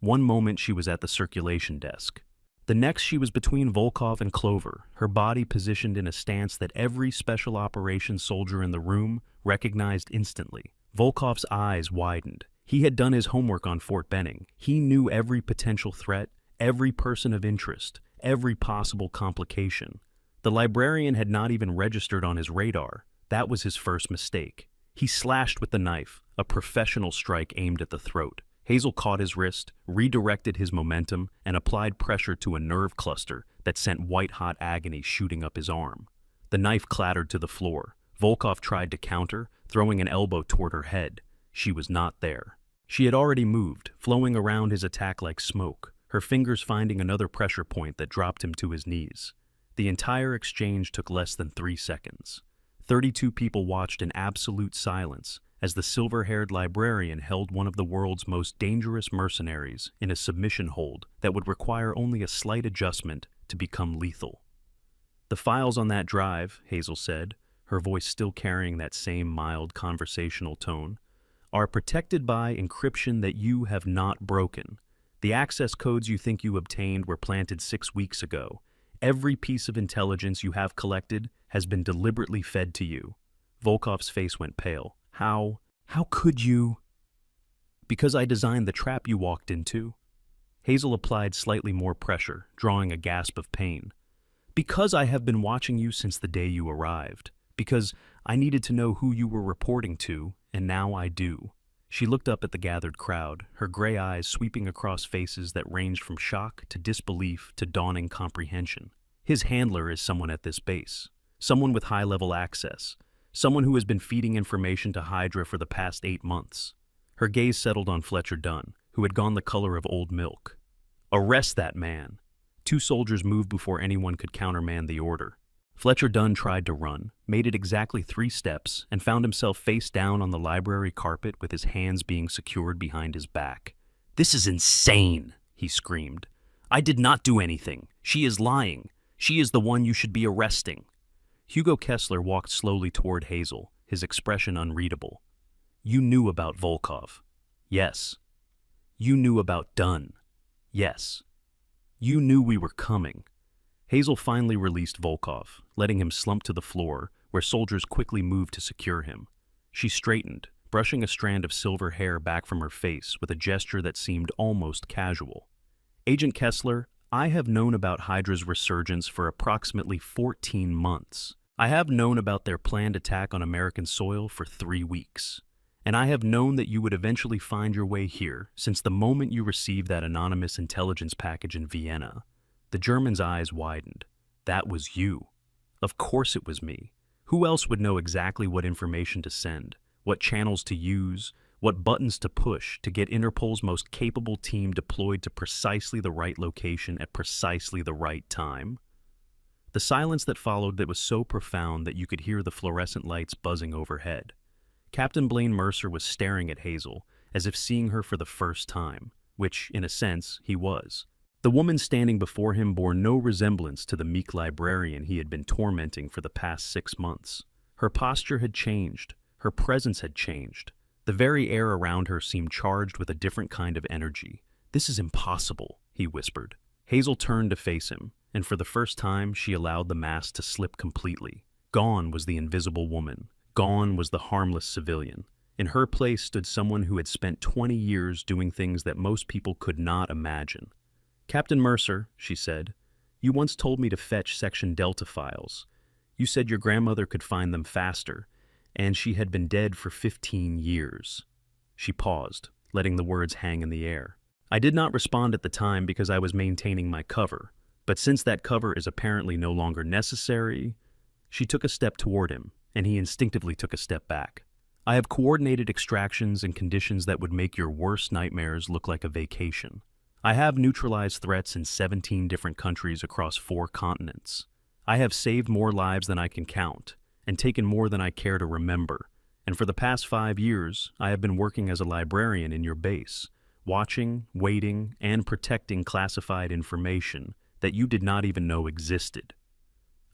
One moment she was at the circulation desk. The next she was between Volkov and Clover, her body positioned in a stance that every special operations soldier in the room recognized instantly. Volkov's eyes widened. He had done his homework on Fort Benning. He knew every potential threat, every person of interest, every possible complication. The librarian had not even registered on his radar. That was his first mistake. He slashed with the knife, a professional strike aimed at the throat. Hazel caught his wrist, redirected his momentum, and applied pressure to a nerve cluster that sent white-hot agony shooting up his arm. The knife clattered to the floor. Volkov tried to counter, throwing an elbow toward her head. She was not there. She had already moved, flowing around his attack like smoke, her fingers finding another pressure point that dropped him to his knees. The entire exchange took less than 3 seconds. 32 people watched in absolute silence as the silver-haired librarian held one of the world's most dangerous mercenaries in a submission hold that would require only a slight adjustment to become lethal. "The files on that drive," Hazel said, her voice still carrying that same mild conversational tone, "are protected by encryption that you have not broken. The access codes you think you obtained were planted 6 weeks ago. Every piece of intelligence you have collected has been deliberately fed to you." Volkov's face went pale. How could you?" "Because I designed the trap you walked into." Hazel applied slightly more pressure, drawing a gasp of pain. "Because I have been watching you since the day you arrived. Because I needed to know who you were reporting to, and now I do." She looked up at the gathered crowd, her gray eyes sweeping across faces that ranged from shock to disbelief to dawning comprehension. His handler is someone at this base, someone with high-level access, someone who has been feeding information to Hydra for the past 8 months. Her gaze settled on Fletcher Dunn, who had gone the color of old milk. "Arrest that man." 2 soldiers moved before anyone could countermand the order. Fletcher Dunn tried to run, made it exactly 3 steps, and found himself face down on the library carpet with his hands being secured behind his back. "This is insane," he screamed. "I did not do anything. She is lying. She is the one you should be arresting." Hugo Kessler walked slowly toward Hazel, his expression unreadable. "You knew about Volkov." "Yes." "You knew about Dunn." "Yes." "You knew we were coming." Hazel finally released Volkov, letting him slump to the floor, where soldiers quickly moved to secure him. She straightened, brushing a strand of silver hair back from her face with a gesture that seemed almost casual. "Agent Kessler, I have known about Hydra's resurgence for approximately 14 months. I have known about their planned attack on American soil for 3 weeks. And I have known that you would eventually find your way here since the moment you received that anonymous intelligence package in Vienna." The German's eyes widened. "That was you." "Of course it was me. Who else would know exactly what information to send, what channels to use, what buttons to push to get Interpol's most capable team deployed to precisely the right location at precisely the right time?" The silence that followed that was so profound that you could hear the fluorescent lights buzzing overhead. Captain Blaine Mercer was staring at Hazel, as if seeing her for the first time, which, in a sense, he was. The woman standing before him bore no resemblance to the meek librarian he had been tormenting for the past 6 months. Her posture had changed, her presence had changed. The very air around her seemed charged with a different kind of energy. "This is impossible," he whispered. Hazel turned to face him, and for the first time she allowed the mask to slip completely. Gone was the invisible woman. Gone was the harmless civilian. In her place stood someone who had spent 20 years doing things that most people could not imagine. "Captain Mercer," she said, "you once told me to fetch Section Delta files. You said your grandmother could find them faster, and she had been dead for 15 years. She paused, letting the words hang in the air. I did not respond at the time because I was maintaining my cover, but since that cover is apparently no longer necessary... She took a step toward him, and he instinctively took a step back. "I have coordinated extractions in conditions that would make your worst nightmares look like a vacation. I have neutralized threats in 17 different countries across 4 continents. I have saved more lives than I can count, and taken more than I care to remember. And for the past 5 years, I have been working as a librarian in your base, watching, waiting, and protecting classified information that you did not even know existed."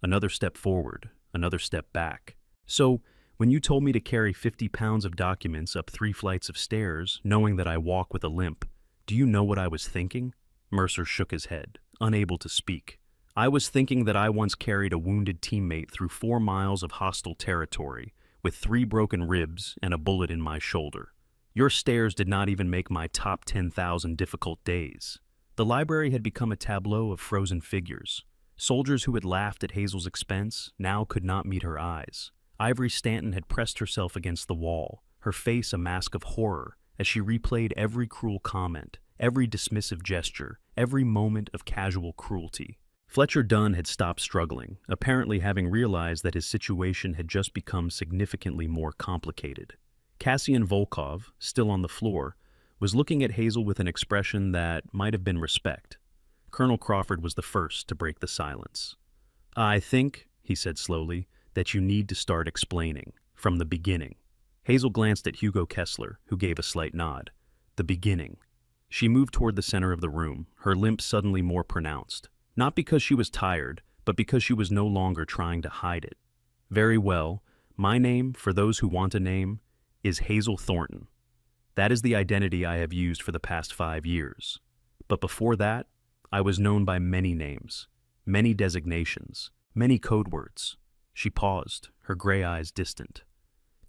Another step forward, another step back. "So, when you told me to carry 50 pounds of documents up 3 flights of stairs, knowing that I walk with a limp, do you know what I was thinking?" Mercer shook his head, unable to speak. "I was thinking that I once carried a wounded teammate through 4 miles of hostile territory, with 3 broken ribs and a bullet in my shoulder. Your stairs did not even make my top 10,000 difficult days." The library had become a tableau of frozen figures. Soldiers who had laughed at Hazel's expense now could not meet her eyes. Ivory Stanton had pressed herself against the wall, her face a mask of horror, as she replayed every cruel comment, every dismissive gesture, every moment of casual cruelty. Fletcher Dunn had stopped struggling, apparently having realized that his situation had just become significantly more complicated. Cassian Volkov, still on the floor, was looking at Hazel with an expression that might have been respect. Colonel Crawford was the first to break the silence. "I think," he said slowly, "that you need to start explaining, from the beginning." Hazel glanced at Hugo Kessler, who gave a slight nod. "The beginning." She moved toward the center of the room, her limp suddenly more pronounced. Not because she was tired, but because she was no longer trying to hide it. "Very well. My name, for those who want a name, is Hazel Thornton. That is the identity I have used for the past 5 years. But before that, I was known by many names, many designations, many code words." She paused, her gray eyes distant.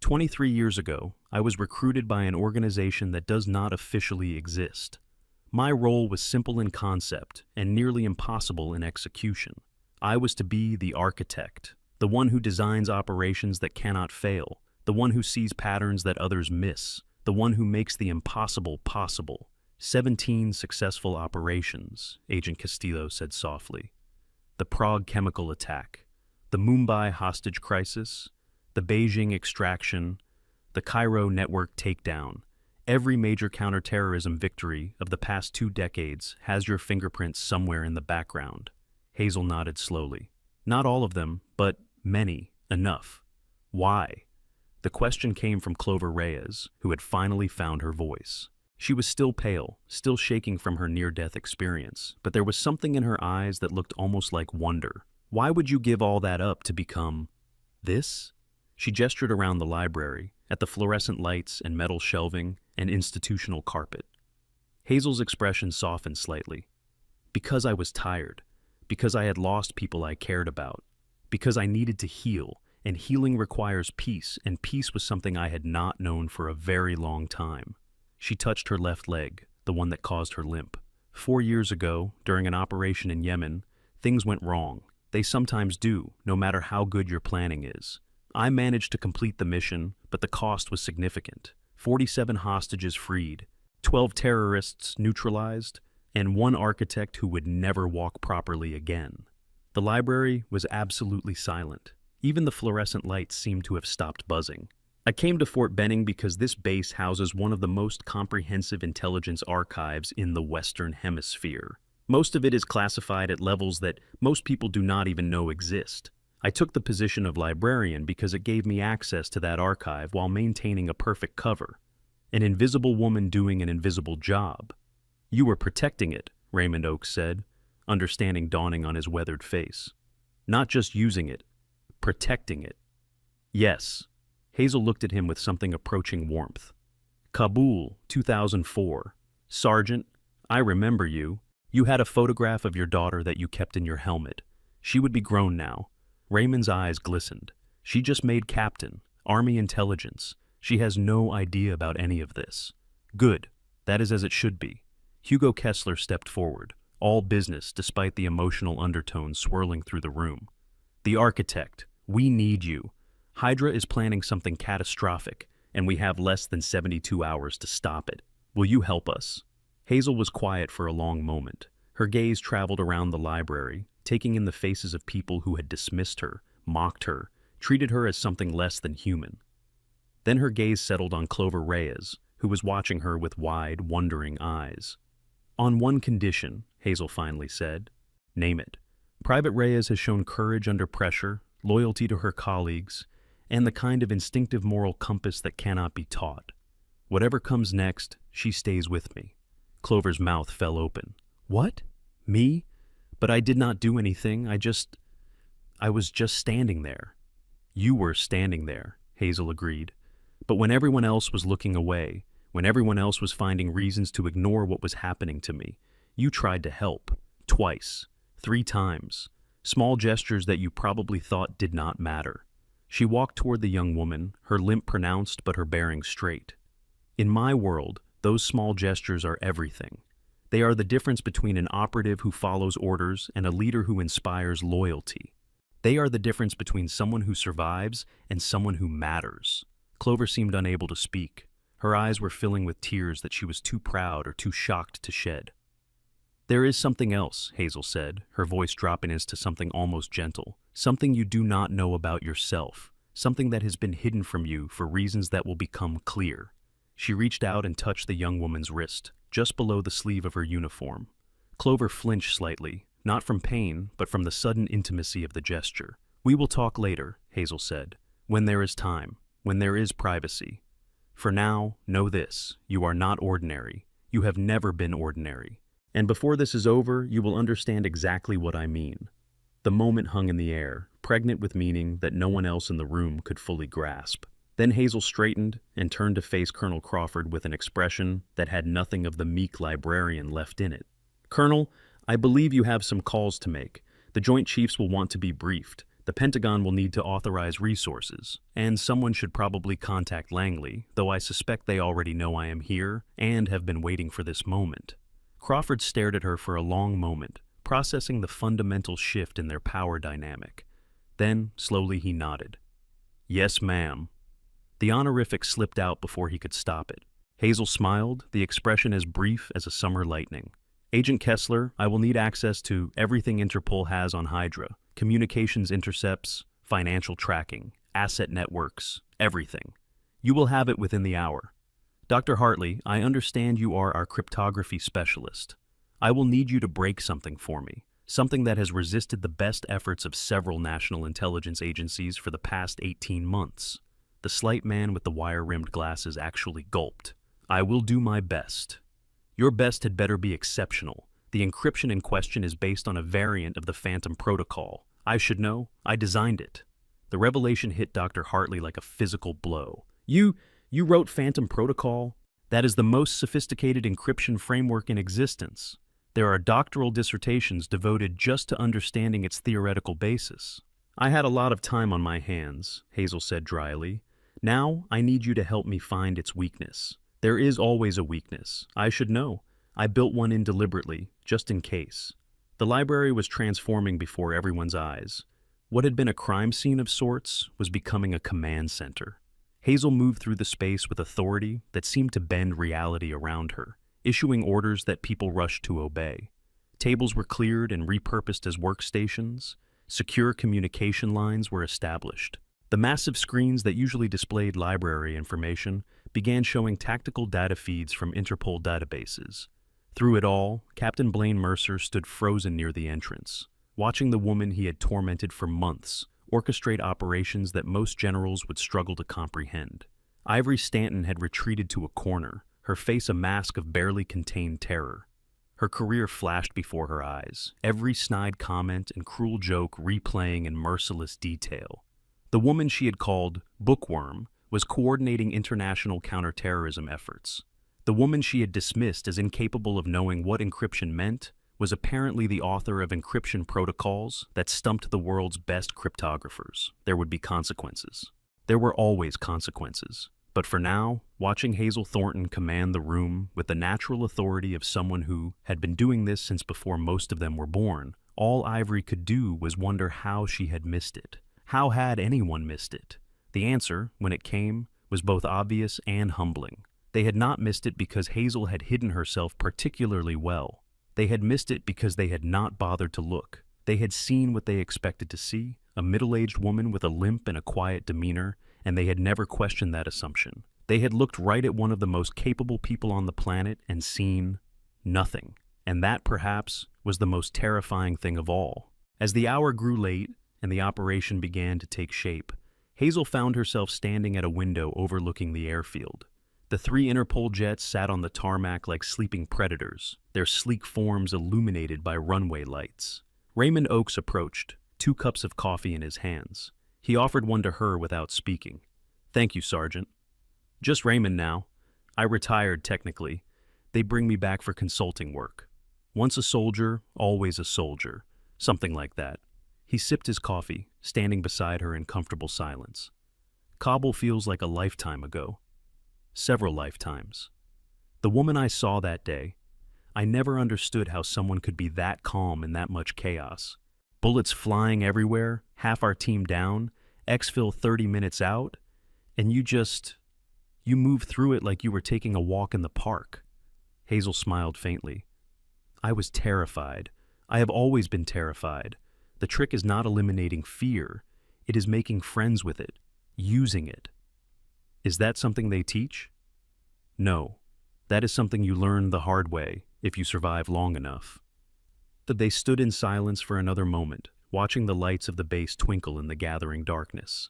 23 years ago, I was recruited by an organization that does not officially exist. My role was simple in concept and nearly impossible in execution. I was to be the architect, the one who designs operations that cannot fail, the one who sees patterns that others miss, the one who makes the impossible possible. 17 successful operations, Agent Castillo said softly. The Prague chemical attack, the Mumbai hostage crisis, the Beijing extraction, the Cairo network takedown. Every major counterterrorism victory of the past 2 decades has your fingerprints somewhere in the background. Hazel nodded slowly. "Not all of them, but many, enough." "Why?" The question came from Clover Reyes, who had finally found her voice. She was still pale, still shaking from her near-death experience, but there was something in her eyes that looked almost like wonder. "Why would you give all that up to become... this?" She gestured around the library, at the fluorescent lights and metal shelving and institutional carpet. Hazel's expression softened slightly. "Because I was tired. Because I had lost people I cared about. Because I needed to heal, and healing requires peace, and peace was something I had not known for a very long time." She touched her left leg, the one that caused her limp. 4 years ago, during an operation in Yemen, things went wrong. They sometimes do, no matter how good your planning is. I managed to complete the mission, but the cost was significant. 47 hostages freed, 12 terrorists neutralized, and 1 architect who would never walk properly again. The library was absolutely silent. Even the fluorescent lights seemed to have stopped buzzing. "I came to Fort Benning because this base houses one of the most comprehensive intelligence archives in the Western Hemisphere. Most of it is classified at levels that most people do not even know exist. I took the position of librarian because it gave me access to that archive while maintaining a perfect cover. An invisible woman doing an invisible job. You were protecting it," Raymond Oakes said, understanding dawning on his weathered face. "Not just using it, protecting it." "Yes." Hazel looked at him with something approaching warmth. Kabul, 2004. Sergeant, I remember you. You had a photograph of your daughter that you kept in your helmet. She would be grown now. Raymond's eyes glistened. She just made captain, Army intelligence. She has no idea about any of this. Good. That is as it should be. Hugo Kessler stepped forward, all business despite the emotional undertones swirling through the room. The architect, we need you. Hydra is planning something catastrophic, and we have less than 72 hours to stop it. Will you help us? Hazel was quiet for a long moment. Her gaze traveled around the library, taking in the faces of people who had dismissed her, mocked her, treated her as something less than human. Then her gaze settled on Clover Reyes, who was watching her with wide, wondering eyes. On one condition, Hazel finally said. Name it. Private Reyes has shown courage under pressure, loyalty to her colleagues, and the kind of instinctive moral compass that cannot be taught. Whatever comes next, she stays with me. Clover's mouth fell open. What? Me? But I did not do anything. I was just standing there. You were standing there, Hazel agreed. But when everyone else was looking away, when everyone else was finding reasons to ignore what was happening to me, you tried to help. Twice. 3 times. Small gestures that you probably thought did not matter. She walked toward the young woman, her limp pronounced but her bearing straight. In my world, those small gestures are everything. They are the difference between an operative who follows orders and a leader who inspires loyalty. They are the difference between someone who survives and someone who matters. Clover seemed unable to speak. Her eyes were filling with tears that she was too proud or too shocked to shed. There is something else, Hazel said, her voice dropping into something almost gentle. Something you do not know about yourself. Something that has been hidden from you for reasons that will become clear. She reached out and touched the young woman's wrist, just below the sleeve of her uniform. Clover flinched slightly, not from pain, but from the sudden intimacy of the gesture. We will talk later, Hazel said, when there is time, when there is privacy. For now, know this, you are not ordinary. You have never been ordinary. And before this is over, you will understand exactly what I mean. The moment hung in the air, pregnant with meaning that no one else in the room could fully grasp. Then Hazel straightened and turned to face Colonel Crawford with an expression that had nothing of the meek librarian left in it. Colonel, I believe you have some calls to make. The Joint Chiefs will want to be briefed. The Pentagon will need to authorize resources. And someone should probably contact Langley, though I suspect they already know I am here and have been waiting for this moment. Crawford stared at her for a long moment, processing the fundamental shift in their power dynamic. Then, slowly he nodded. Yes, ma'am. The honorific slipped out before he could stop it. Hazel smiled, the expression as brief as a summer lightning. Agent Kessler, I will need access to everything Interpol has on Hydra. Communications intercepts, financial tracking, asset networks, everything. You will have it within the hour. Dr. Hartley, I understand you are our cryptography specialist. I will need you to break something for me, something that has resisted the best efforts of several national intelligence agencies for the past 18 months. The slight man with the wire-rimmed glasses actually gulped. I will do my best. Your best had better be exceptional. The encryption in question is based on a variant of the Phantom Protocol. I should know. I designed it. The revelation hit Dr. Hartley like a physical blow. You wrote Phantom Protocol? That is the most sophisticated encryption framework in existence. There are doctoral dissertations devoted just to understanding its theoretical basis. I had a lot of time on my hands, Hazel said dryly. Now I need you to help me find its weakness. There is always a weakness. I should know. I built one in deliberately, just in case. The library was transforming before everyone's eyes. What had been a crime scene of sorts was becoming a command center. Hazel moved through the space with authority that seemed to bend reality around her, issuing orders that people rushed to obey. Tables were cleared and repurposed as workstations. Secure communication lines were established. The massive screens that usually displayed library information began showing tactical data feeds from Interpol databases. Through it all, Captain Blaine Mercer stood frozen near the entrance, watching the woman he had tormented for months orchestrate operations that most generals would struggle to comprehend. Ivory Stanton had retreated to a corner, her face a mask of barely contained terror. Her career flashed before her eyes, every snide comment and cruel joke replaying in merciless detail. The woman she had called Bookworm was coordinating international counterterrorism efforts. The woman she had dismissed as incapable of knowing what encryption meant was apparently the author of encryption protocols that stumped the world's best cryptographers. There would be consequences. There were always consequences. But for now, watching Hazel Thornton command the room with the natural authority of someone who had been doing this since before most of them were born, all Ivory could do was wonder how she had missed it. How had anyone missed it? The answer, when it came, was both obvious and humbling. They had not missed it because Hazel had hidden herself particularly well. They had missed it because they had not bothered to look. They had seen what they expected to see, a middle-aged woman with a limp and a quiet demeanor, and they had never questioned that assumption. They had looked right at one of the most capable people on the planet and seen nothing. And that, perhaps, was the most terrifying thing of all. As the hour grew late and the operation began to take shape, Hazel found herself standing at a window overlooking the airfield. The 3 Interpol jets sat on the tarmac like sleeping predators, their sleek forms illuminated by runway lights. Raymond Oakes approached, 2 cups of coffee in his hands. He offered one to her without speaking. "Thank you, Sergeant." "Just Raymond now. I retired, technically. They bring me back for consulting work. Once a soldier, always a soldier." Something like that. He sipped his coffee, standing beside her in comfortable silence. "Kabul feels like a lifetime ago. Several lifetimes. The woman I saw that day, I never understood how someone could be that calm in that much chaos. Bullets flying everywhere, half our team down, exfil 30 minutes out, and you move through it like you were taking a walk in the park." Hazel smiled faintly. "I was terrified. I have always been terrified. The trick is not eliminating fear. It is making friends with it, using it." "Is that something they teach?" "No. That is something you learn the hard way, if you survive long enough." They stood in silence for another moment, watching the lights of the base twinkle in the gathering darkness.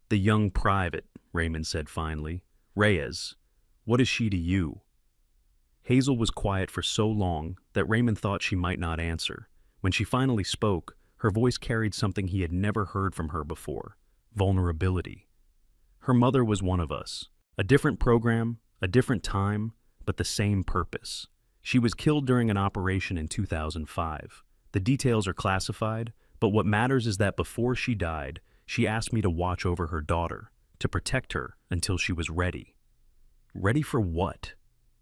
"The young private," Raymond said finally. "Reyes. What is she to you?" Hazel was quiet for so long that Raymond thought she might not answer. When she finally spoke, her voice carried something he had never heard from her before: vulnerability. "Her mother was one of us. A different program, a different time, but the same purpose. She was killed during an operation in 2005. The details are classified, but what matters is that before she died, she asked me to watch over her daughter, to protect her until she was ready." "Ready for what?"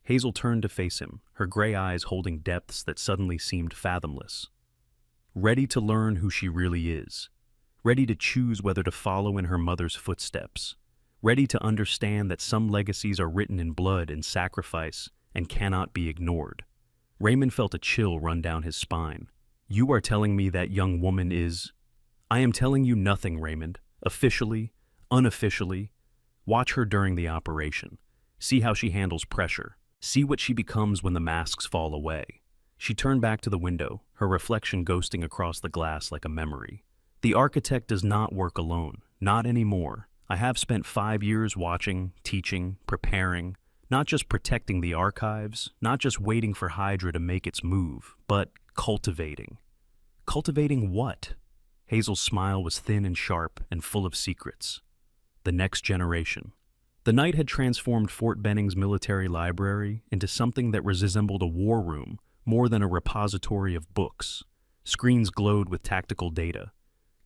Hazel turned to face him, her gray eyes holding depths that suddenly seemed fathomless. "Ready to learn who she really is. Ready to choose whether to follow in her mother's footsteps. Ready to understand that some legacies are written in blood and sacrifice and cannot be ignored." Raymond felt a chill run down his spine. "You are telling me that young woman is—" "I am telling you nothing, Raymond. Officially, unofficially. Watch her during the operation. See how she handles pressure. See what she becomes when the masks fall away." She turned back to the window, her reflection ghosting across the glass like a memory. "The Architect does not work alone. Not anymore. I have spent 5 years watching, teaching, preparing, not just protecting the archives, not just waiting for Hydra to make its move, but cultivating." "Cultivating what?" Hazel's smile was thin and sharp and full of secrets. "The next generation." The night had transformed Fort Benning's military library into something that resembled a war room more than a repository of books. Screens glowed with tactical data.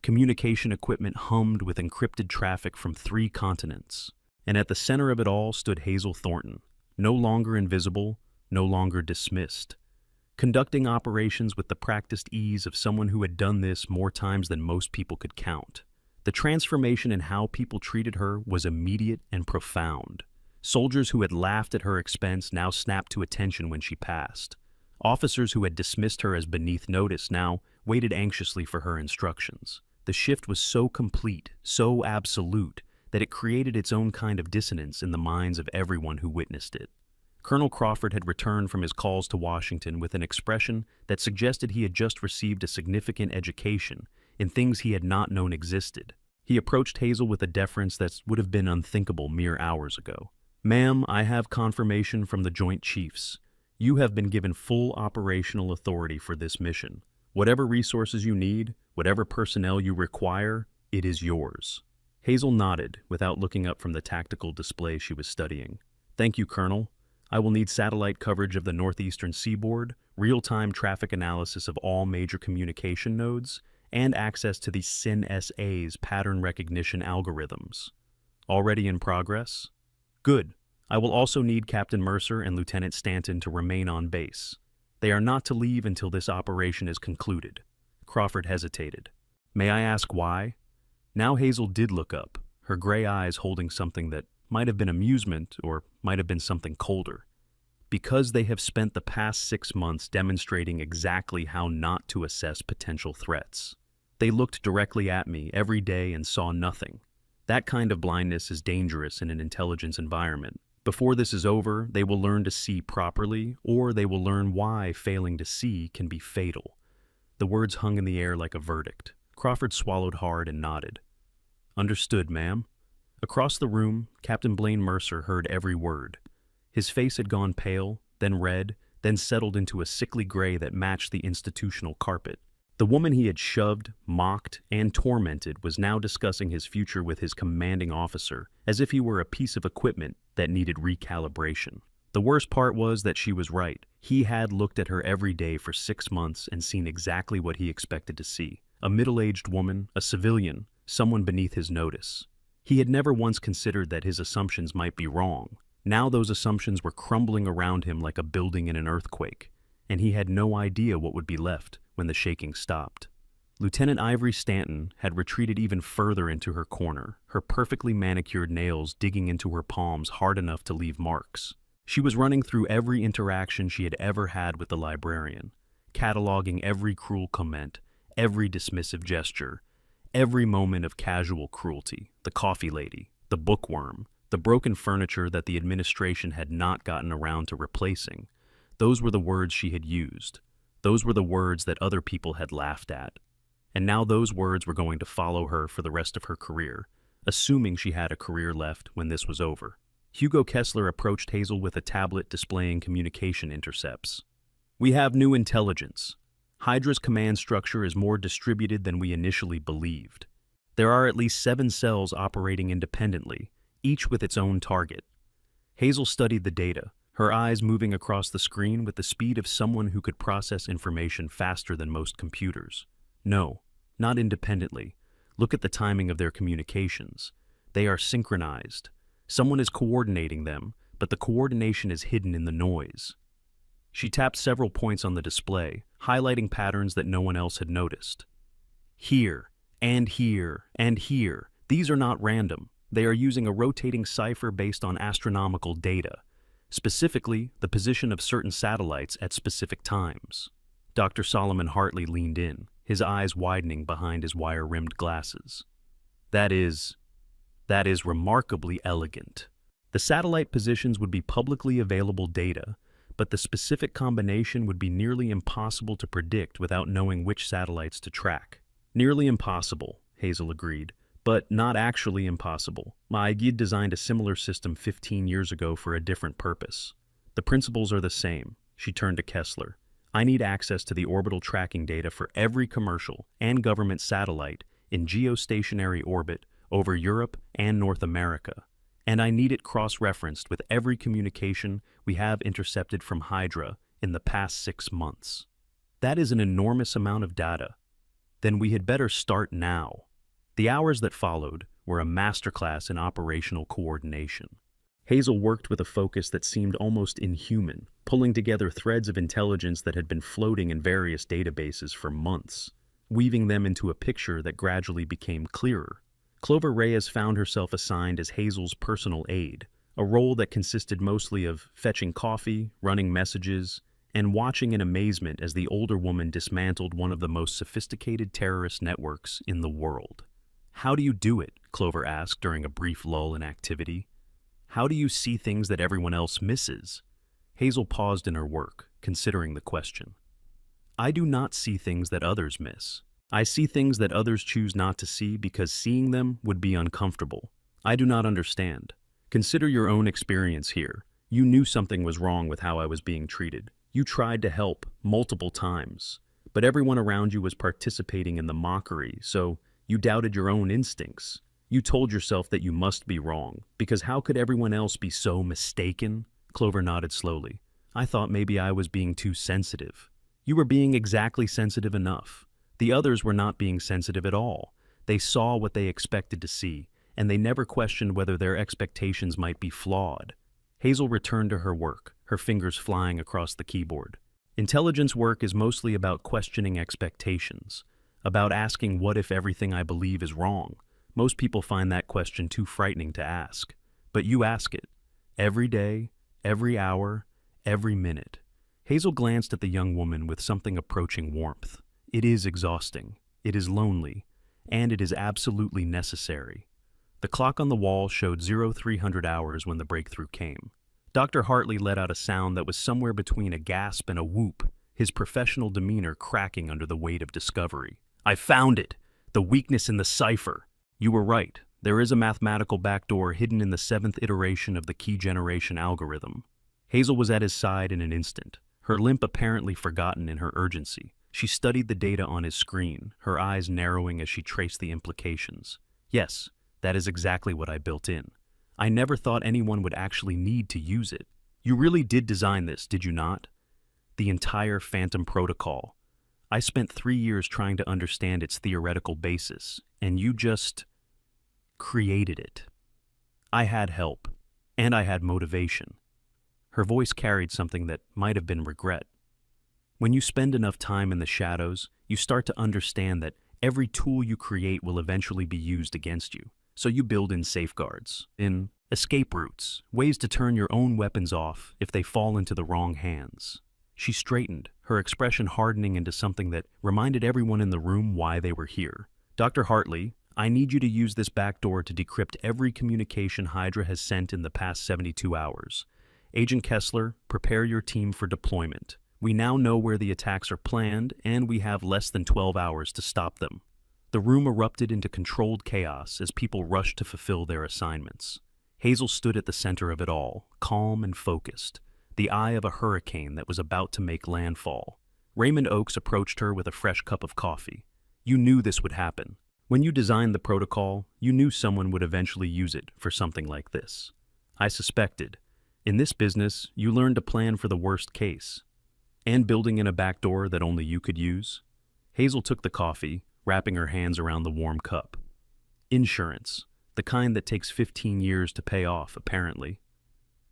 Communication equipment hummed with encrypted traffic from 3 continents. And at the center of it all stood Hazel Thornton, no longer invisible, no longer dismissed, conducting operations with the practiced ease of someone who had done this more times than most people could count. The transformation in how people treated her was immediate and profound. Soldiers who had laughed at her expense now snapped to attention when she passed. Officers who had dismissed her as beneath notice now waited anxiously for her instructions. The shift was so complete, so absolute, that it created its own kind of dissonance in the minds of everyone who witnessed it. Colonel Crawford had returned from his calls to Washington with an expression that suggested he had just received a significant education in things he had not known existed. He approached Hazel with a deference that would have been unthinkable mere hours ago. "Ma'am, I have confirmation from the Joint Chiefs. You have been given full operational authority for this mission. Whatever resources you need, whatever personnel you require, it is yours." Hazel nodded, without looking up from the tactical display she was studying. Thank you, Colonel. I will need satellite coverage of the northeastern seaboard, real-time traffic analysis of all major communication nodes, and access to the SYN-SA's pattern recognition algorithms. Already in progress? Good. I will also need Captain Mercer and Lieutenant Stanton to remain on base. They are not to leave until this operation is concluded. Crawford hesitated. May I ask why? Now Hazel did look up, her gray eyes holding something that might have been amusement or might have been something colder. Because they have spent the past 6 months demonstrating exactly how not to assess potential threats. They looked directly at me every day and saw nothing. That kind of blindness is dangerous in an intelligence environment. Before this is over, they will learn to see properly, or they will learn why failing to see can be fatal. The words hung in the air like a verdict. Crawford swallowed hard and nodded. Understood, ma'am. Across the room, Captain Blaine Mercer heard every word. His face had gone pale, then red, then settled into a sickly gray that matched the institutional carpet. The woman he had shoved, mocked, and tormented was now discussing his future with his commanding officer, as if he were a piece of equipment that needed recalibration. The worst part was that she was right. He had looked at her every day for 6 months and seen exactly what he expected to see. A middle-aged woman, a civilian, someone beneath his notice. He had never once considered that his assumptions might be wrong. Now those assumptions were crumbling around him like a building in an earthquake, and he had no idea what would be left when the shaking stopped. Lieutenant Ivory Stanton had retreated even further into her corner, her perfectly manicured nails digging into her palms hard enough to leave marks. She was running through every interaction she had ever had with the librarian, cataloging every cruel comment, every dismissive gesture, every moment of casual cruelty, the coffee lady, the bookworm, the broken furniture that the administration had not gotten around to replacing. Those were the words she had used. Those were the words that other people had laughed at. And now those words were going to follow her for the rest of her career, assuming she had a career left when this was over. Hugo Kessler approached Hazel with a tablet displaying communication intercepts. We have new intelligence. Hydra's command structure is more distributed than we initially believed. There are at least 7 cells operating independently, each with its own target. Hazel studied the data, her eyes moving across the screen with the speed of someone who could process information faster than most computers. No, not independently. Look at the timing of their communications. They are synchronized. Someone is coordinating them, but the coordination is hidden in the noise. She tapped several points on the display, highlighting patterns that no one else had noticed. Here, and here, and here. These are not random. They are using a rotating cipher based on astronomical data. Specifically, the position of certain satellites at specific times. Dr. Solomon Hartley leaned in, his eyes widening behind his wire-rimmed glasses. That is remarkably elegant. The satellite positions would be publicly available data, but the specific combination would be nearly impossible to predict without knowing which satellites to track. Nearly impossible, Hazel agreed. But not actually impossible. My guide designed a similar system 15 years ago for a different purpose. The principles are the same. She turned to Kessler. I need access to the orbital tracking data for every commercial and government satellite in geostationary orbit over Europe and North America. And I need it cross-referenced with every communication we have intercepted from Hydra in the past 6 months. That is an enormous amount of data. Then we had better start now. The hours that followed were a masterclass in operational coordination. Hazel worked with a focus that seemed almost inhuman, pulling together threads of intelligence that had been floating in various databases for months, weaving them into a picture that gradually became clearer. Clover Reyes found herself assigned as Hazel's personal aide, a role that consisted mostly of fetching coffee, running messages, and watching in amazement as the older woman dismantled one of the most sophisticated terrorist networks in the world. How do you do it? Clover asked during a brief lull in activity. How do you see things that everyone else misses? Hazel paused in her work, considering the question. I do not see things that others miss. I see things that others choose not to see because seeing them would be uncomfortable. I do not understand. Consider your own experience here. You knew something was wrong with how I was being treated. You tried to help multiple times, but everyone around you was participating in the mockery, so you doubted your own instincts. You told yourself that you must be wrong, because how could everyone else be so mistaken? Clover nodded slowly. I thought maybe I was being too sensitive. You were being exactly sensitive enough. The others were not being sensitive at all. They saw what they expected to see, and they never questioned whether their expectations might be flawed. Hazel returned to her work, her fingers flying across the keyboard. Intelligence work is mostly about questioning expectations, about asking what if everything I believe is wrong. Most people find that question too frightening to ask. But you ask it. Every day, every hour, every minute. Hazel glanced at the young woman with something approaching warmth. It is exhausting, it is lonely, and it is absolutely necessary. The clock on the wall showed 0300 hours when the breakthrough came. Dr. Hartley let out a sound that was somewhere between a gasp and a whoop, his professional demeanor cracking under the weight of discovery. I found it! The weakness in the cipher! You were right. There is a mathematical backdoor hidden in the 7th iteration of the key generation algorithm. Hazel was at his side in an instant, her limp apparently forgotten in her urgency. She studied the data on his screen, her eyes narrowing as she traced the implications. Yes, that is exactly what I built in. I never thought anyone would actually need to use it. You really did design this, did you not? The entire Phantom Protocol. I spent 3 years trying to understand its theoretical basis, and you just created it. I had help, and I had motivation. Her voice carried something that might have been regret. When you spend enough time in the shadows, you start to understand that every tool you create will eventually be used against you. So you build in safeguards, in escape routes, ways to turn your own weapons off if they fall into the wrong hands. She straightened, her expression hardening into something that reminded everyone in the room why they were here. Dr. Hartley, I need you to use this backdoor to decrypt every communication Hydra has sent in the past 72 hours. Agent Kessler, prepare your team for deployment. We now know where the attacks are planned, and we have less than 12 hours to stop them. The room erupted into controlled chaos as people rushed to fulfill their assignments. Hazel stood at the center of it all, calm and focused, the eye of a hurricane that was about to make landfall. Raymond Oakes approached her with a fresh cup of coffee. You knew this would happen. When you designed the protocol, you knew someone would eventually use it for something like this. I suspected. In this business, you learn to plan for the worst case. And building in a backdoor that only you could use. Hazel took the coffee, wrapping her hands around the warm cup. Insurance, the kind that takes 15 years to pay off, apparently.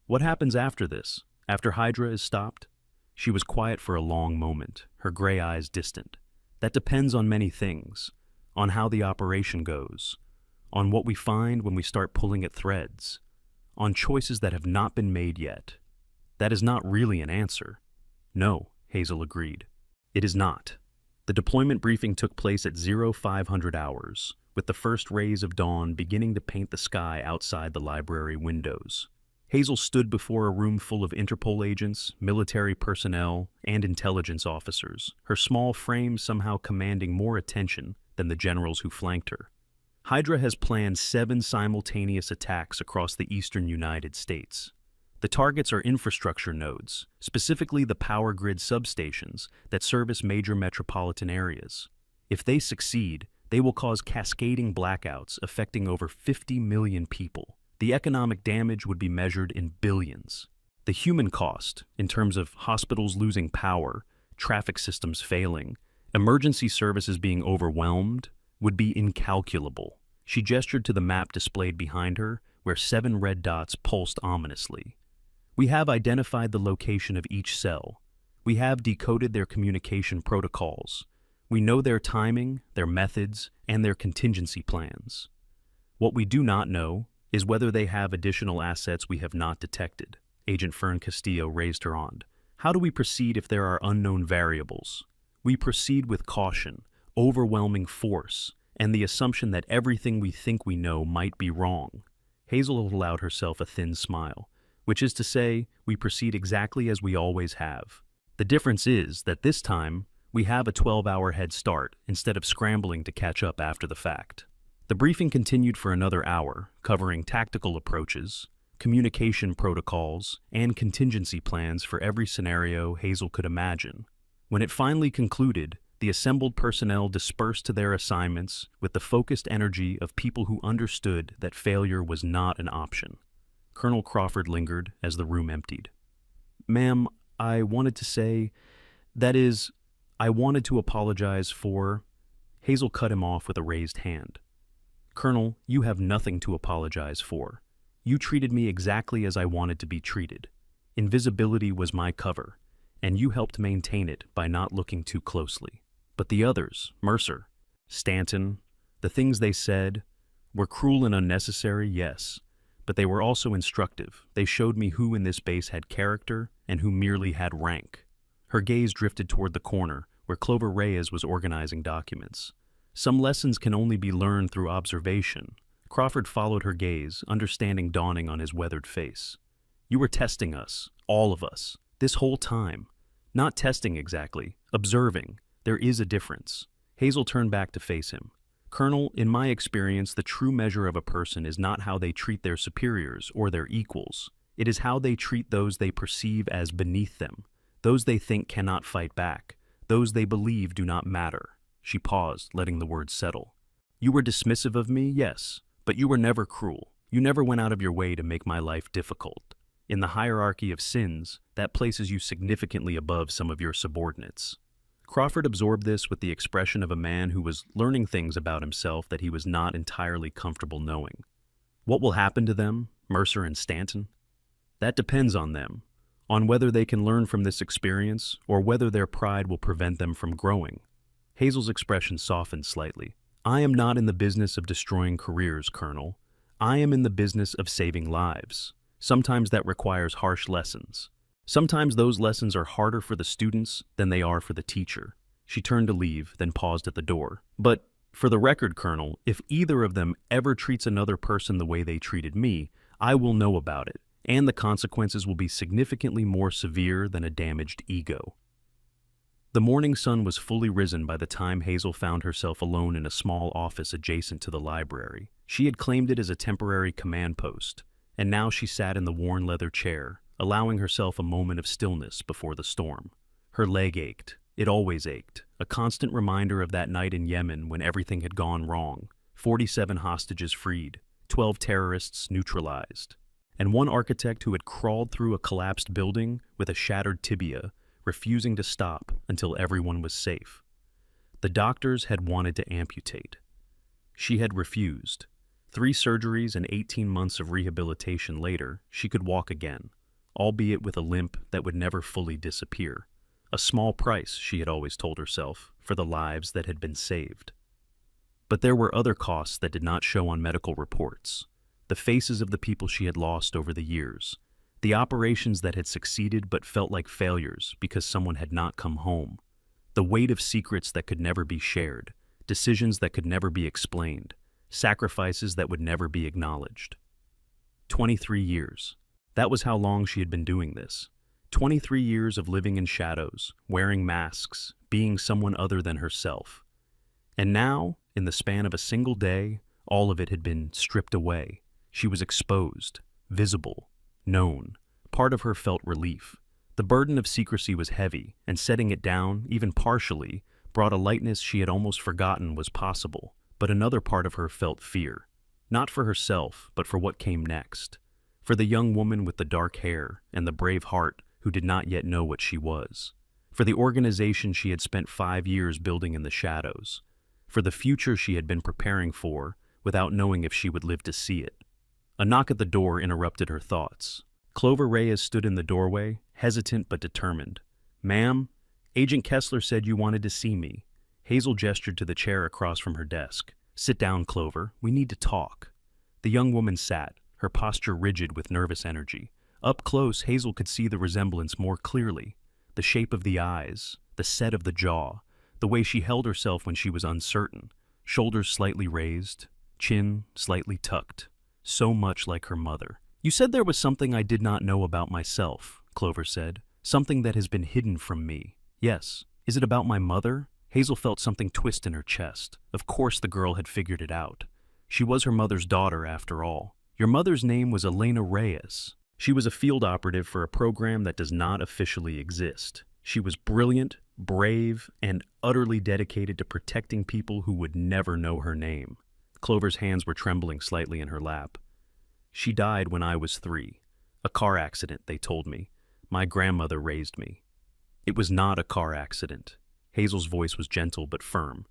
What happens after this, after Hydra is stopped? She was quiet for a long moment, her gray eyes distant. That depends on many things, on how the operation goes, on what we find when we start pulling at threads, on choices that have not been made yet. That is not really an answer. No, Hazel agreed. It is not. The deployment briefing took place at 0500 hours, with the first rays of dawn beginning to paint the sky outside the library windows. Hazel stood before a room full of Interpol agents, military personnel, and intelligence officers, her small frame somehow commanding more attention than the generals who flanked her. Hydra has planned 7 simultaneous attacks across the eastern United States. The targets are infrastructure nodes, specifically the power grid substations that service major metropolitan areas. If they succeed, they will cause cascading blackouts affecting over 50 million people. The economic damage would be measured in billions. The human cost, in terms of hospitals losing power, traffic systems failing, emergency services being overwhelmed, would be incalculable. She gestured to the map displayed behind her, where 7 red dots pulsed ominously. We have identified the location of each cell. We have decoded their communication protocols. We know their timing, their methods, and their contingency plans. What we do not know is whether they have additional assets we have not detected. Agent Fern Castillo raised her hand. How do we proceed if there are unknown variables? We proceed with caution, overwhelming force, and the assumption that everything we think we know might be wrong. Hazel allowed herself a thin smile, which is to say, we proceed exactly as we always have. The difference is that this time, we have a 12-hour head start instead of scrambling to catch up after the fact. The briefing continued for another hour, covering tactical approaches, communication protocols, and contingency plans for every scenario Hazel could imagine. When it finally concluded, The assembled personnel dispersed to their assignments with the focused energy of people who understood that failure was not an option. Colonel Crawford lingered as the room emptied. "Ma'am, I wanted to say, that is, I wanted to apologize for—" Hazel cut him off with a raised hand. "Colonel, you have nothing to apologize for. You treated me exactly as I wanted to be treated. Invisibility was my cover, and you helped maintain it by not looking too closely. But the others, Mercer, Stanton, the things they said, were cruel and unnecessary, yes, but they were also instructive. They showed me who in this base had character and who merely had rank." Her gaze drifted toward the corner, where Clover Reyes was organizing documents. "Some lessons can only be learned through observation." Crawford followed her gaze, understanding dawning on his weathered face. "You were testing us, all of us, this whole time. Not testing exactly, observing. There is a difference." Hazel turned back to face him. "Colonel, in my experience, the true measure of a person is not how they treat their superiors or their equals. It is how they treat those they perceive as beneath them, those they think cannot fight back, those they believe do not matter." She paused, letting the words settle. "You were dismissive of me, yes, but you were never cruel. You never went out of your way to make my life difficult. In the hierarchy of sins, that places you significantly above some of your subordinates." Crawford absorbed this with the expression of a man who was learning things about himself that he was not entirely comfortable knowing. "What will happen to them, Mercer and Stanton? That depends on them, on whether they can learn from this experience or whether their pride will prevent them from growing." Hazel's expression softened slightly. "I am not in the business of destroying careers, Colonel. I am in the business of saving lives. Sometimes that requires harsh lessons. Sometimes those lessons are harder for the students than they are for the teacher." She turned to leave, then paused at the door. "But, for the record, Colonel, if either of them ever treats another person the way they treated me, I will know about it, and the consequences will be significantly more severe than a damaged ego." The morning sun was fully risen by the time Hazel found herself alone in a small office adjacent to the library. She had claimed it as a temporary command post, and now she sat in the worn leather chair, allowing herself a moment of stillness before the storm. Her leg ached. It always ached, a constant reminder of that night in Yemen when everything had gone wrong. 47 hostages freed, 12 terrorists neutralized, and one architect who had crawled through a collapsed building with a shattered tibia, refusing to stop until everyone was safe. The doctors had wanted to amputate. She had refused. 3 surgeries and 18 months of rehabilitation later, she could walk again, albeit with a limp that would never fully disappear. A small price, she had always told herself, for the lives that had been saved. But there were other costs that did not show on medical reports. The faces of the people she had lost over the years. The operations that had succeeded but felt like failures because someone had not come home. The weight of secrets that could never be shared. Decisions that could never be explained. Sacrifices that would never be acknowledged. 23 years. That was how long she had been doing this. 23 years of living in shadows, wearing masks, being someone other than herself. And now, in the span of a single day, all of it had been stripped away. She was exposed, visible, known. Part of her felt relief. The burden of secrecy was heavy, and setting it down, even partially, brought a lightness she had almost forgotten was possible. But another part of her felt fear. Not for herself, but for what came next. For the young woman with the dark hair and the brave heart who did not yet know what she was. For the organization she had spent 5 years building in the shadows. For the future she had been preparing for, without knowing if she would live to see it. A knock at the door interrupted her thoughts. Clover Reyes stood in the doorway, hesitant but determined. "Ma'am, Agent Kessler said you wanted to see me." Hazel gestured to the chair across from her desk. "Sit down, Clover. We need to talk." The young woman sat, her posture rigid with nervous energy. Up close, Hazel could see the resemblance more clearly. The shape of the eyes, the set of the jaw, the way she held herself when she was uncertain. Shoulders slightly raised, chin slightly tucked. So much like her mother. "You said there was something I did not know about myself," Clover said. "Something that has been hidden from me." "Yes. Is it about my mother?" Hazel felt something twist in her chest. Of course the girl had figured it out. She was her mother's daughter, after all. "Your mother's name was Elena Reyes. She was a field operative for a program that does not officially exist. She was brilliant, brave, and utterly dedicated to protecting people who would never know her name. Clover's hands were trembling slightly in her lap. She died when I was 3. A car accident, they told me. My grandmother raised me. It was not a car accident. Hazel's voice was gentle but firm.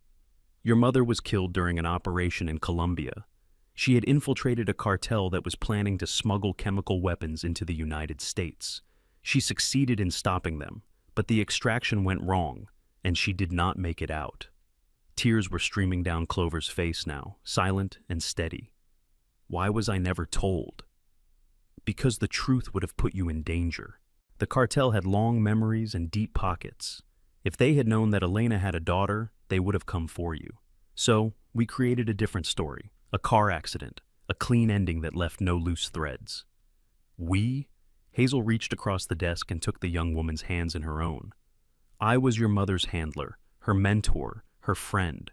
Your mother was killed during an operation in Colombia. She had infiltrated a cartel that was planning to smuggle chemical weapons into the United States. She succeeded in stopping them, but the extraction went wrong, and she did not make it out. Tears were streaming down Clover's face now, silent and steady. Why was I never told? Because the truth would have put you in danger. The cartel had long memories and deep pockets. If they had known that Elena had a daughter, they would have come for you. So, we created a different story. A car accident, a clean ending that left no loose threads. We? Hazel reached across the desk and took the young woman's hands in her own. I was your mother's handler, her mentor, her friend.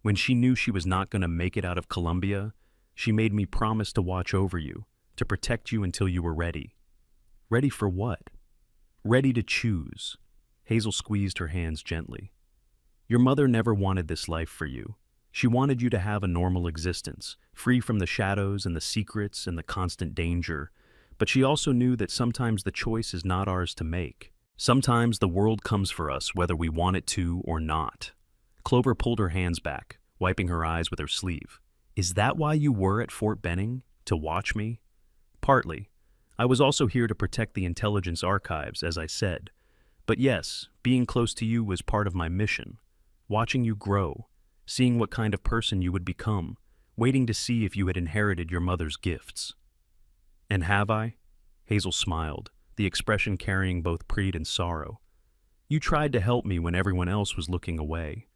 When she knew she was not going to make it out of Colombia, she made me promise to watch over you, to protect you until you were ready. Ready for what? Ready to choose. Hazel squeezed her hands gently. Your mother never wanted this life for you. She wanted you to have a normal existence, free from the shadows and the secrets and the constant danger. But she also knew that sometimes the choice is not ours to make. Sometimes the world comes for us whether we want it to or not. Clover pulled her hands back, wiping her eyes with her sleeve. Is that why you were at Fort Benning? To watch me? Partly. I was also here to protect the intelligence archives, as I said. But yes, being close to you was part of my mission. Watching you grow. Seeing what kind of person you would become, waiting to see if you had inherited your mother's gifts. And have I? Hazel smiled, the expression carrying both pride and sorrow. You tried to help me when everyone else was looking away.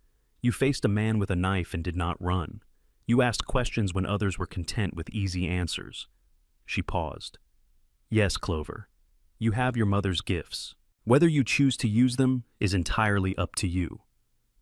You faced a man with a knife and did not run. You asked questions when others were content with easy answers. She paused. Yes, Clover, you have your mother's gifts. Whether you choose to use them is entirely up to you.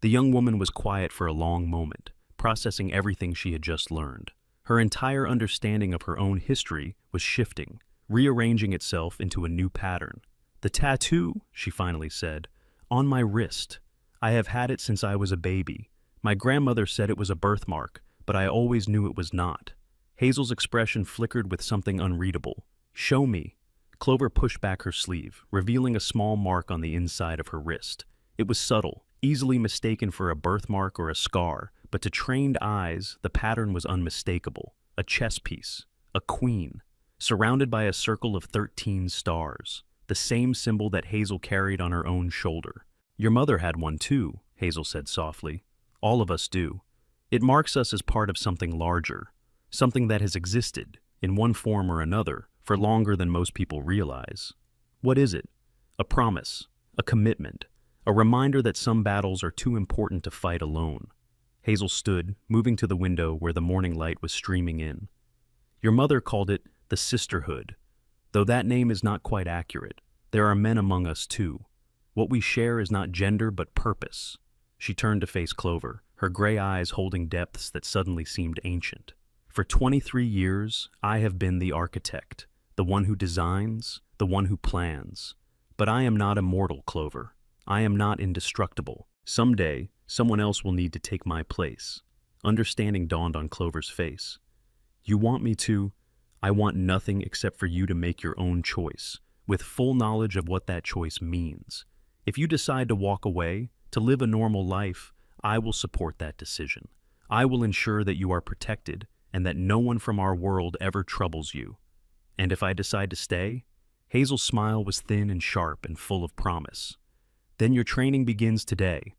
The young woman was quiet for a long moment, processing everything she had just learned. Her entire understanding of her own history was shifting, rearranging itself into a new pattern. The tattoo, she finally said, on my wrist. I have had it since I was a baby. My grandmother said it was a birthmark, but I always knew it was not. Hazel's expression flickered with something unreadable. Show me. Clover pushed back her sleeve, revealing a small mark on the inside of her wrist. It was subtle, easily mistaken for a birthmark or a scar, but to trained eyes, the pattern was unmistakable. A chess piece, a queen, surrounded by a circle of 13 stars, the same symbol that Hazel carried on her own shoulder. Your mother had one too, Hazel said softly. All of us do. It marks us as part of something larger, something that has existed, in one form or another, for longer than most people realize. What is it? A promise, a commitment, a reminder that some battles are too important to fight alone. Hazel stood, moving to the window where the morning light was streaming in. Your mother called it the sisterhood. Though that name is not quite accurate, there are men among us too. What we share is not gender but purpose. She turned to face Clover, her gray eyes holding depths that suddenly seemed ancient. For 23 years, I have been the architect, the one who designs, the one who plans. But I am not immortal, Clover. I am not indestructible. Someday, someone else will need to take my place. Understanding dawned on Clover's face. You want me to? I want nothing except for you to make your own choice, with full knowledge of what that choice means. If you decide to walk away, to live a normal life, I will support that decision. I will ensure that you are protected and that no one from our world ever troubles you. And if I decide to stay? Hazel's smile was thin and sharp and full of promise. Then your training begins today.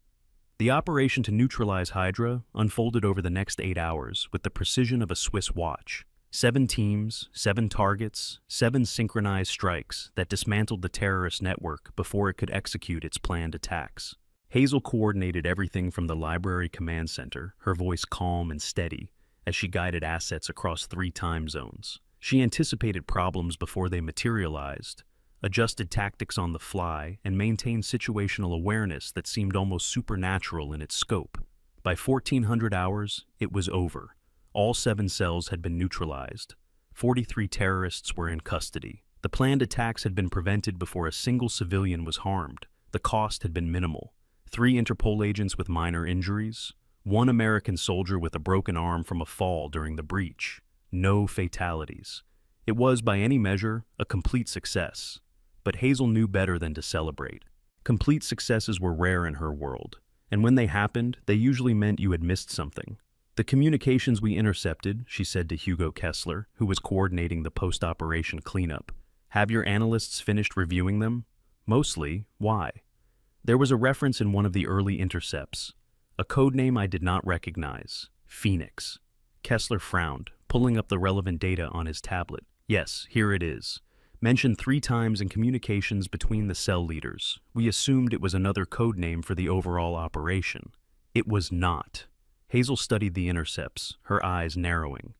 The operation to neutralize Hydra unfolded over the next 8 hours with the precision of a Swiss watch. 7 teams, 7 targets, 7 synchronized strikes that dismantled the terrorist network before it could execute its planned attacks. Hazel coordinated everything from the library command center, her voice calm and steady, as she guided assets across 3 time zones. She anticipated problems before they materialized, adjusted tactics on the fly, and maintained situational awareness that seemed almost supernatural in its scope. By 1400 hours, it was over. All 7 cells had been neutralized. 43 terrorists were in custody. The planned attacks had been prevented before a single civilian was harmed. The cost had been minimal. 3 Interpol agents with minor injuries, 1 American soldier with a broken arm from a fall during the breach. No fatalities. It was, by any measure, a complete success. But Hazel knew better than to celebrate. Complete successes were rare in her world, and when they happened, they usually meant you had missed something. "The communications we intercepted," she said to Hugo Kessler, who was coordinating the post-operation cleanup. "Have your analysts finished reviewing them?" "Mostly. Why?" "There was a reference in one of the early intercepts. A code name I did not recognize. Phoenix." Kessler frowned, pulling up the relevant data on his tablet. "Yes, here it is. Mentioned 3 times in communications between the cell leaders. We assumed it was another code name for the overall operation. It was not." Hazel studied the intercepts, her eyes narrowing.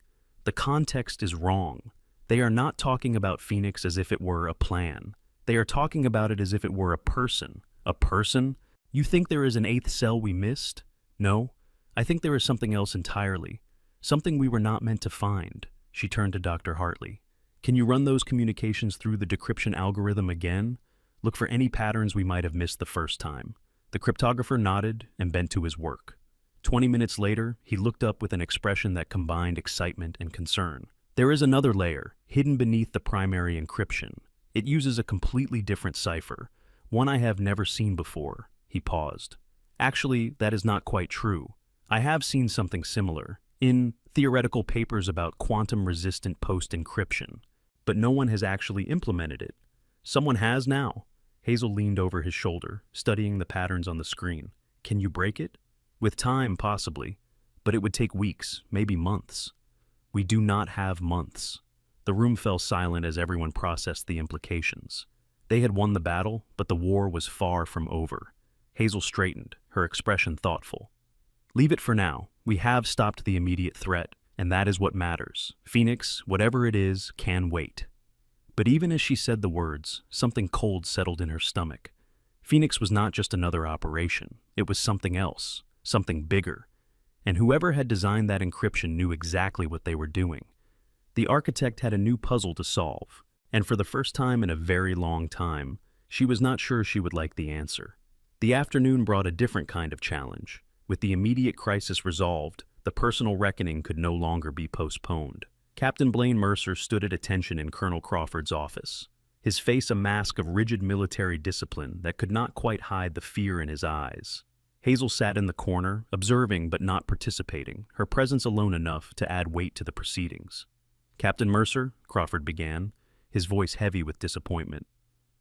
"The context is wrong. They are not talking about Phoenix as if it were a plan. They are talking about it as if it were a person." "A person? You think there is an 8th cell we missed?" "No. I think there is something else entirely. Something we were not meant to find." She turned to Dr. Hartley. "Can you run those communications through the decryption algorithm again? Look for any patterns we might have missed the first time." The cryptographer nodded and bent to his work. 20 minutes later, he looked up with an expression that combined excitement and concern. "There is another layer, hidden beneath the primary encryption. It uses a completely different cipher, one I have never seen before." He paused. "Actually, that is not quite true. I have seen something similar in theoretical papers about quantum-resistant post-encryption, but no one has actually implemented it." "Someone has now." Hazel leaned over his shoulder, studying the patterns on the screen. "Can you break it?" "With time, possibly, but it would take weeks, maybe months." "We do not have months." The room fell silent as everyone processed the implications. They had won the battle, but the war was far from over. Hazel straightened, her expression thoughtful. "Leave it for now. We have stopped the immediate threat, and that is what matters. Phoenix, whatever it is, can wait." But even as she said the words, something cold settled in her stomach. Phoenix was not just another operation. It was something else, something bigger. And whoever had designed that encryption knew exactly what they were doing. The architect had a new puzzle to solve, and for the first time in a very long time, she was not sure she would like the answer. The afternoon brought a different kind of challenge. With the immediate crisis resolved, the personal reckoning could no longer be postponed. Captain Blaine Mercer stood at attention in Colonel Crawford's office, his face a mask of rigid military discipline that could not quite hide the fear in his eyes. Hazel sat in the corner, observing but not participating, her presence alone enough to add weight to the proceedings. "Captain Mercer," Crawford began, his voice heavy with disappointment,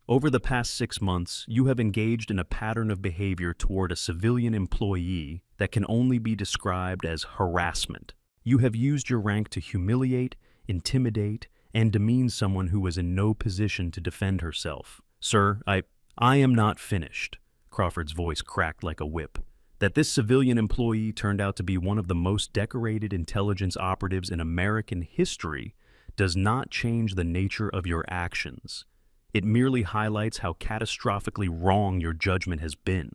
"over the past 6 months, you have engaged in a pattern of behavior toward a civilian employee that can only be described as harassment. You have used your rank to humiliate, intimidate, and demean someone who was in no position to defend herself." "Sir, I am not finished." Crawford's voice cracked like a whip. "That this civilian employee turned out to be one of the most decorated intelligence operatives in American history does not change the nature of your actions. It merely highlights how catastrophically wrong your judgment has been."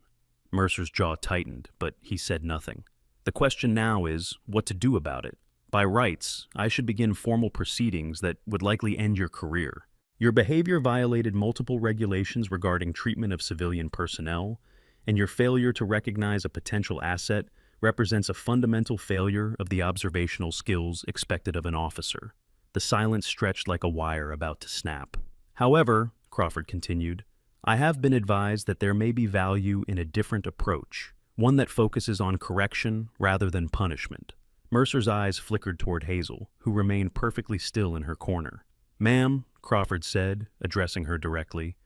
Mercer's jaw tightened, but he said nothing. "The question now is what to do about it. By rights, I should begin formal proceedings that would likely end your career. Your behavior violated multiple regulations regarding treatment of civilian personnel, and your failure to recognize a potential asset represents a fundamental failure of the observational skills expected of an officer." The silence stretched like a wire about to snap. "However," Crawford continued, "I have been advised that there may be value in a different approach, one that focuses on correction rather than punishment." Mercer's eyes flickered toward Hazel, who remained perfectly still in her corner. "Ma'am," Crawford said, addressing her directly,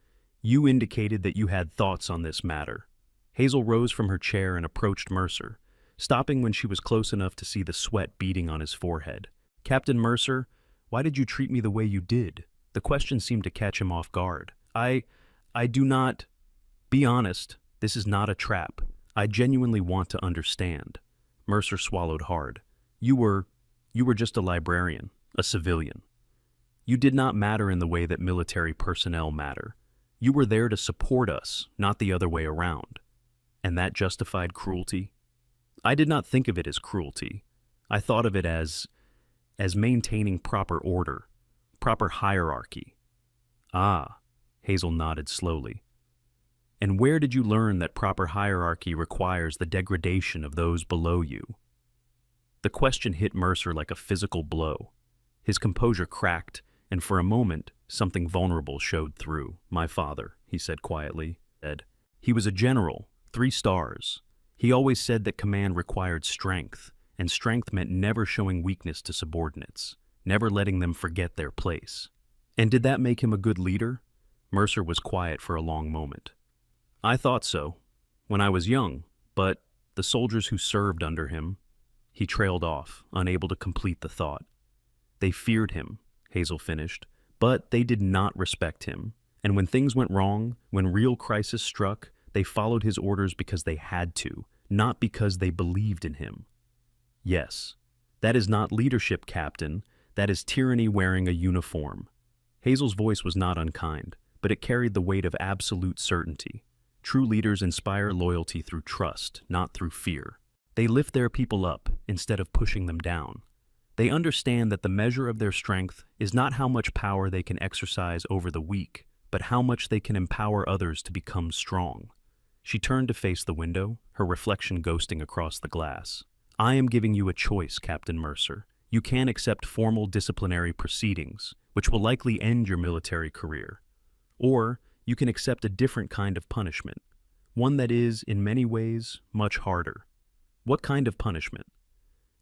"you indicated that you had thoughts on this matter." Hazel rose from her chair and approached Mercer, stopping when she was close enough to see the sweat beading on his forehead. "Captain Mercer, why did you treat me the way you did?" The question seemed to catch him off guard. I do not... Be honest, this is not a trap. I genuinely want to understand." Mercer swallowed hard. You were just a librarian, a civilian. You did not matter in the way that military personnel matter. You were there to support us, not the other way around. And that justified cruelty? I did not think of it as cruelty. I thought of it as maintaining proper order, proper hierarchy. Ah, Hazel nodded slowly. And where did you learn that proper hierarchy requires the degradation of those below you? The question hit Mercer like a physical blow. His composure cracked, and for a moment, something vulnerable showed through. My father, he said quietly. He was a general, 3 stars. He always said that command required strength, and strength meant never showing weakness to subordinates, never letting them forget their place. And did that make him a good leader? Mercer was quiet for a long moment. I thought so, when I was young, but the soldiers who served under him. He trailed off, unable to complete the thought. They feared him, Hazel finished, but they did not respect him. And when things went wrong, when real crisis struck, they followed his orders because they had to, not because they believed in him. Yes, that is not leadership, Captain. That is tyranny wearing a uniform. Hazel's voice was not unkind, but it carried the weight of absolute certainty. True leaders inspire loyalty through trust, not through fear. They lift their people up instead of pushing them down. They understand that the measure of their strength is not how much power they can exercise over the weak, but how much they can empower others to become strong. She turned to face the window, her reflection ghosting across the glass. I am giving you a choice, Captain Mercer. You can accept formal disciplinary proceedings, which will likely end your military career. Or you can accept a different kind of punishment, one that is, in many ways, much harder. What kind of punishment?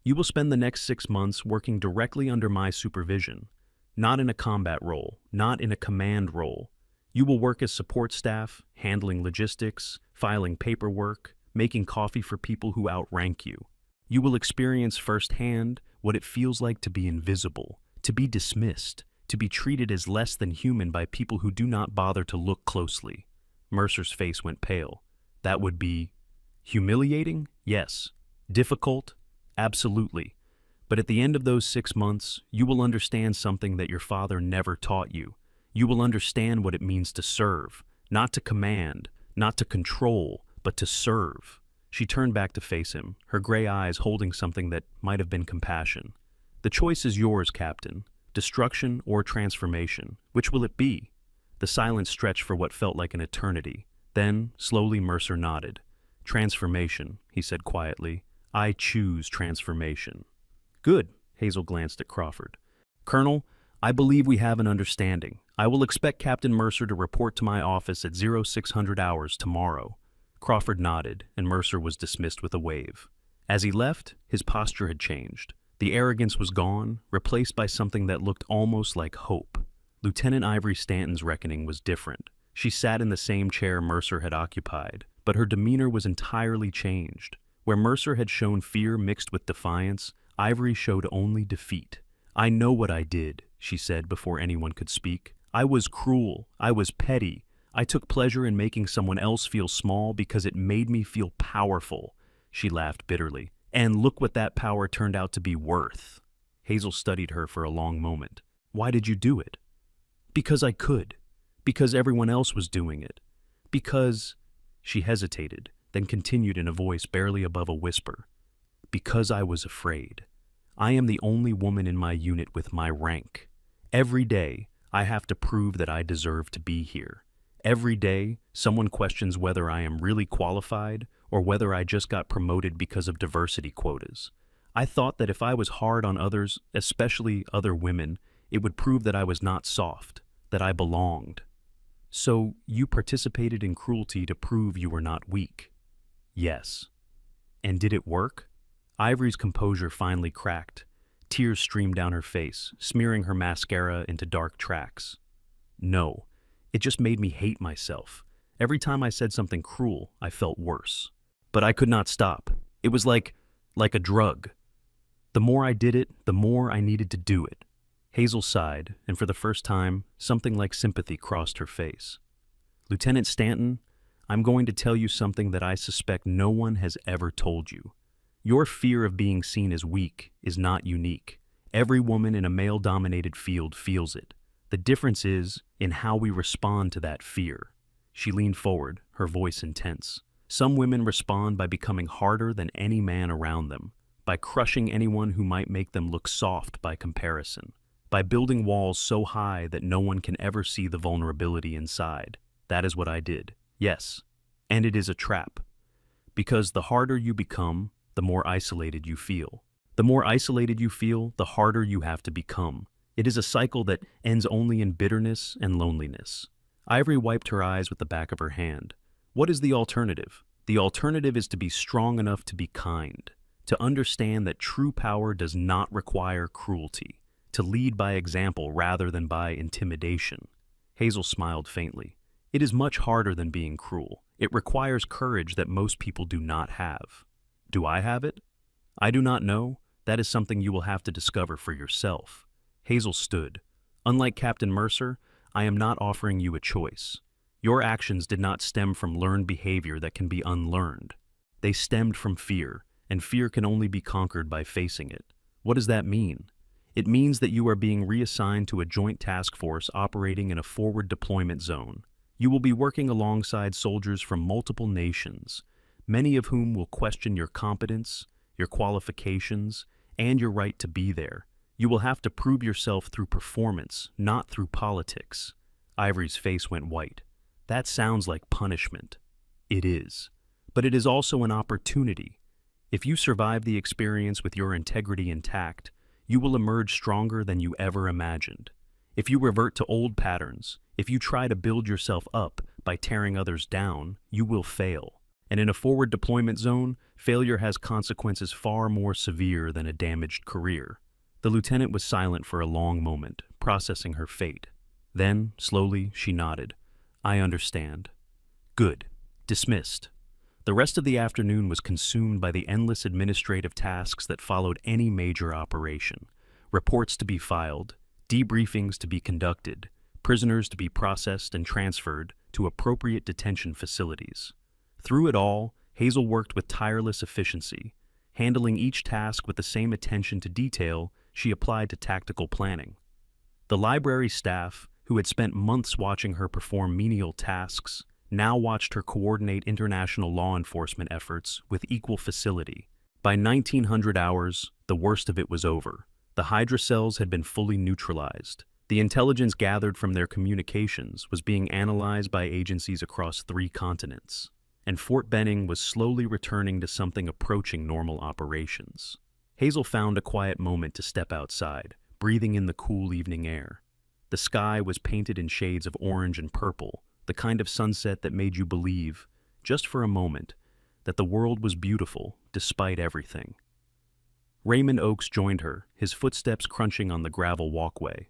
You will spend the next 6 months working directly under my supervision, not in a combat role, not in a command role. You will work as support staff, handling logistics, filing paperwork, making coffee for people who outrank you. You will experience firsthand what it feels like to be invisible, to be dismissed, to be treated as less than human by people who do not bother to look closely. Mercer's face went pale. That would be humiliating? Yes. Difficult? Absolutely. But at the end of those 6 months, you will understand something that your father never taught you. You will understand what it means to serve, not to command, not to control, but to serve. She turned back to face him, her gray eyes holding something that might have been compassion. The choice is yours, Captain. Destruction or transformation. Which will it be? The silence stretched for what felt like an eternity. Then, slowly, Mercer nodded. Transformation, he said quietly. I choose transformation. Good, Hazel glanced at Crawford. Colonel, I believe we have an understanding. I will expect Captain Mercer to report to my office at 0600 hours tomorrow. Crawford nodded, and Mercer was dismissed with a wave. As he left, his posture had changed. The arrogance was gone, replaced by something that looked almost like hope. Lieutenant Ivory Stanton's reckoning was different. She sat in the same chair Mercer had occupied, but her demeanor was entirely changed. Where Mercer had shown fear mixed with defiance, Ivory showed only defeat. I know what I did, she said before anyone could speak. I was cruel. I was petty. I took pleasure in making someone else feel small because it made me feel powerful. She laughed bitterly. And look what that power turned out to be worth. Hazel studied her for a long moment. Why did you do it? Because I could. Because everyone else was doing it. Because... She hesitated, then continued in a voice barely above a whisper. Because I was afraid. I am the only woman in my unit with my rank. Every day, I have to prove that I deserve to be here. Every day, someone questions whether I am really qualified or whether I just got promoted because of diversity quotas. I thought that if I was hard on others, especially other women, it would prove that I was not soft, that I belonged. So you participated in cruelty to prove you were not weak? Yes. And did it work? Ivory's composure finally cracked. Tears streamed down her face, smearing her mascara into dark tracks. No. It just made me hate myself. Every time I said something cruel, I felt worse. But I could not stop. It was like a drug. The more I did it, the more I needed to do it. Hazel sighed, and for the first time, something like sympathy crossed her face. Lieutenant Stanton, I'm going to tell you something that I suspect no one has ever told you. Your fear of being seen as weak is not unique. Every woman in a male-dominated field feels it. The difference is in how we respond to that fear. She leaned forward, her voice intense. Some women respond by becoming harder than any man around them, by crushing anyone who might make them look soft by comparison, by building walls so high that no one can ever see the vulnerability inside. That is what I did. Yes, and it is a trap. Because the harder you become, the more isolated you feel. The more isolated you feel, the harder you have to become. It is a cycle that ends only in bitterness and loneliness. Ivory wiped her eyes with the back of her hand. What is the alternative? The alternative is to be strong enough to be kind, to understand that true power does not require cruelty, to lead by example rather than by intimidation. Hazel smiled faintly. It is much harder than being cruel. It requires courage that most people do not have. Do I have it? I do not know. That is something you will have to discover for yourself. Hazel stood. Unlike Captain Mercer, I am not offering you a choice. Your actions did not stem from learned behavior that can be unlearned. They stemmed from fear, and fear can only be conquered by facing it. What does that mean? It means that you are being reassigned to a joint task force operating in a forward deployment zone. You will be working alongside soldiers from multiple nations, many of whom will question your competence, your qualifications, and your right to be there. You will have to prove yourself through performance, not through politics. Ivory's face went white. That sounds like punishment. It is. But it is also an opportunity. If you survive the experience with your integrity intact, you will emerge stronger than you ever imagined. If you revert to old patterns, if you try to build yourself up by tearing others down, you will fail. And in a forward deployment zone, failure has consequences far more severe than a damaged career. The lieutenant was silent for a long moment, processing her fate. Then, slowly, she nodded. I understand. Good. Dismissed. The rest of the afternoon was consumed by the endless administrative tasks that followed any major operation. Reports to be filed, debriefings to be conducted, prisoners to be processed and transferred to appropriate detention facilities. Through it all, Hazel worked with tireless efficiency. Handling each task with the same attention to detail she applied to tactical planning. The library staff, who had spent months watching her perform menial tasks, now watched her coordinate international law enforcement efforts with equal facility. By 1900 hours, the worst of it was over. The Hydra cells had been fully neutralized. The intelligence gathered from their communications was being analyzed by agencies across 3 continents, and Fort Benning was slowly returning to something approaching normal operations. Hazel found a quiet moment to step outside, breathing in the cool evening air. The sky was painted in shades of orange and purple, the kind of sunset that made you believe, just for a moment, that the world was beautiful despite everything. Raymond Oakes joined her, his footsteps crunching on the gravel walkway.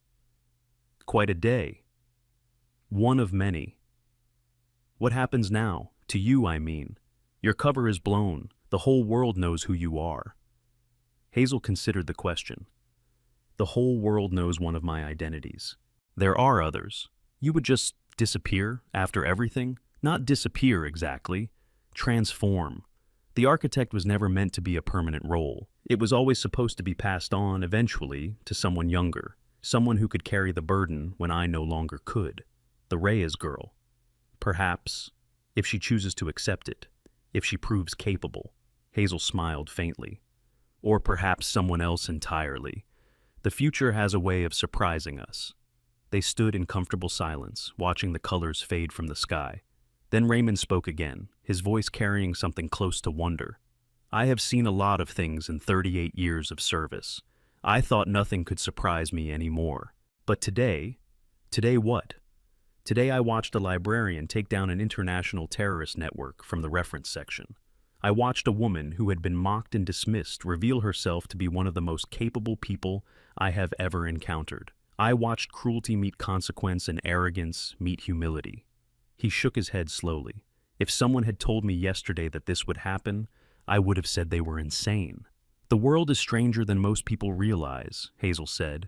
Quite a day. One of many. What happens now? To you, I mean. Your cover is blown. The whole world knows who you are. Hazel considered the question. The whole world knows one of my identities. There are others. You would just disappear after everything? Not disappear exactly. Transform. The architect was never meant to be a permanent role. It was always supposed to be passed on eventually to someone younger, someone who could carry the burden when I no longer could. The Reyes girl. Perhaps, if she chooses to accept it, if she proves capable. Hazel smiled faintly. Or perhaps someone else entirely. The future has a way of surprising us. They stood in comfortable silence, watching the colors fade from the sky. Then Raymond spoke again, his voice carrying something close to wonder. I have seen a lot of things in 38 years of service. I thought nothing could surprise me anymore. But today what? Today I watched a librarian take down an international terrorist network from the reference section. I watched a woman who had been mocked and dismissed reveal herself to be one of the most capable people I have ever encountered. I watched cruelty meet consequence and arrogance meet humility. He shook his head slowly. If someone had told me yesterday that this would happen, I would have said they were insane. The world is stranger than most people realize, Hazel said,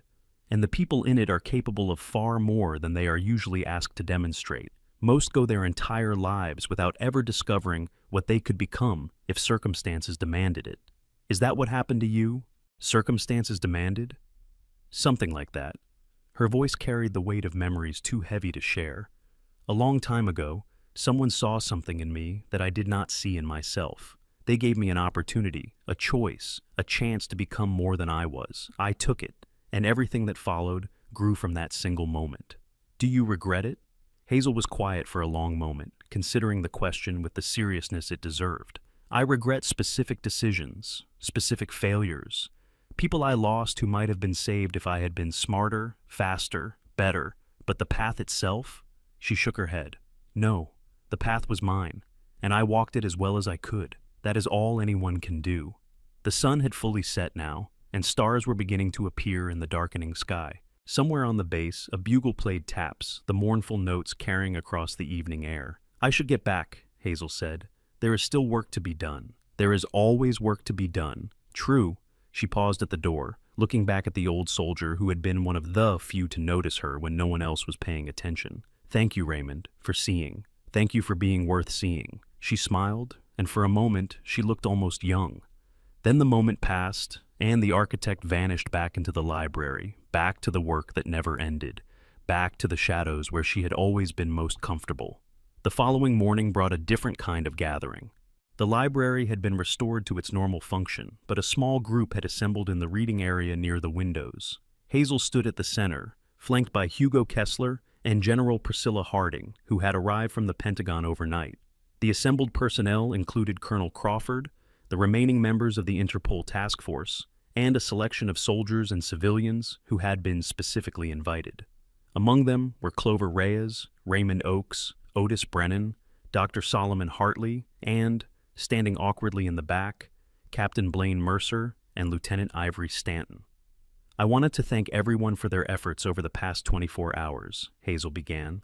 and the people in it are capable of far more than they are usually asked to demonstrate. Most go their entire lives without ever discovering what they could become if circumstances demanded it. Is that what happened to you? Circumstances demanded? Something like that. Her voice carried the weight of memories too heavy to share. A long time ago, someone saw something in me that I did not see in myself. They gave me an opportunity, a choice, a chance to become more than I was. I took it, and everything that followed grew from that single moment. Do you regret it? Hazel was quiet for a long moment, considering the question with the seriousness it deserved. I regret specific decisions, specific failures, people I lost who might have been saved if I had been smarter, faster, better. But the path itself? She shook her head. No, the path was mine, and I walked it as well as I could. That is all anyone can do. The sun had fully set now, and stars were beginning to appear in the darkening sky. Somewhere on the base, a bugle played taps, the mournful notes carrying across the evening air. I should get back, Hazel said. There is still work to be done. There is always work to be done. True. She paused at the door, looking back at the old soldier who had been one of the few to notice her when no one else was paying attention. Thank you, Raymond, for seeing. Thank you for being worth seeing. She smiled, and for a moment she looked almost young. Then the moment passed, and the architect vanished back into the library, back to the work that never ended, back to the shadows where she had always been most comfortable. The following morning brought a different kind of gathering. The library had been restored to its normal function, but a small group had assembled in the reading area near the windows. Hazel stood at the center, flanked by Hugo Kessler and General Priscilla Harding, who had arrived from the Pentagon overnight. The assembled personnel included Colonel Crawford, the remaining members of the Interpol task force, and a selection of soldiers and civilians who had been specifically invited. Among them were Clover Reyes, Raymond Oakes, Otis Brennan, Dr. Solomon Hartley, and, standing awkwardly in the back, Captain Blaine Mercer and Lieutenant Ivory Stanton. I wanted to thank everyone for their efforts over the past 24 hours, Hazel began.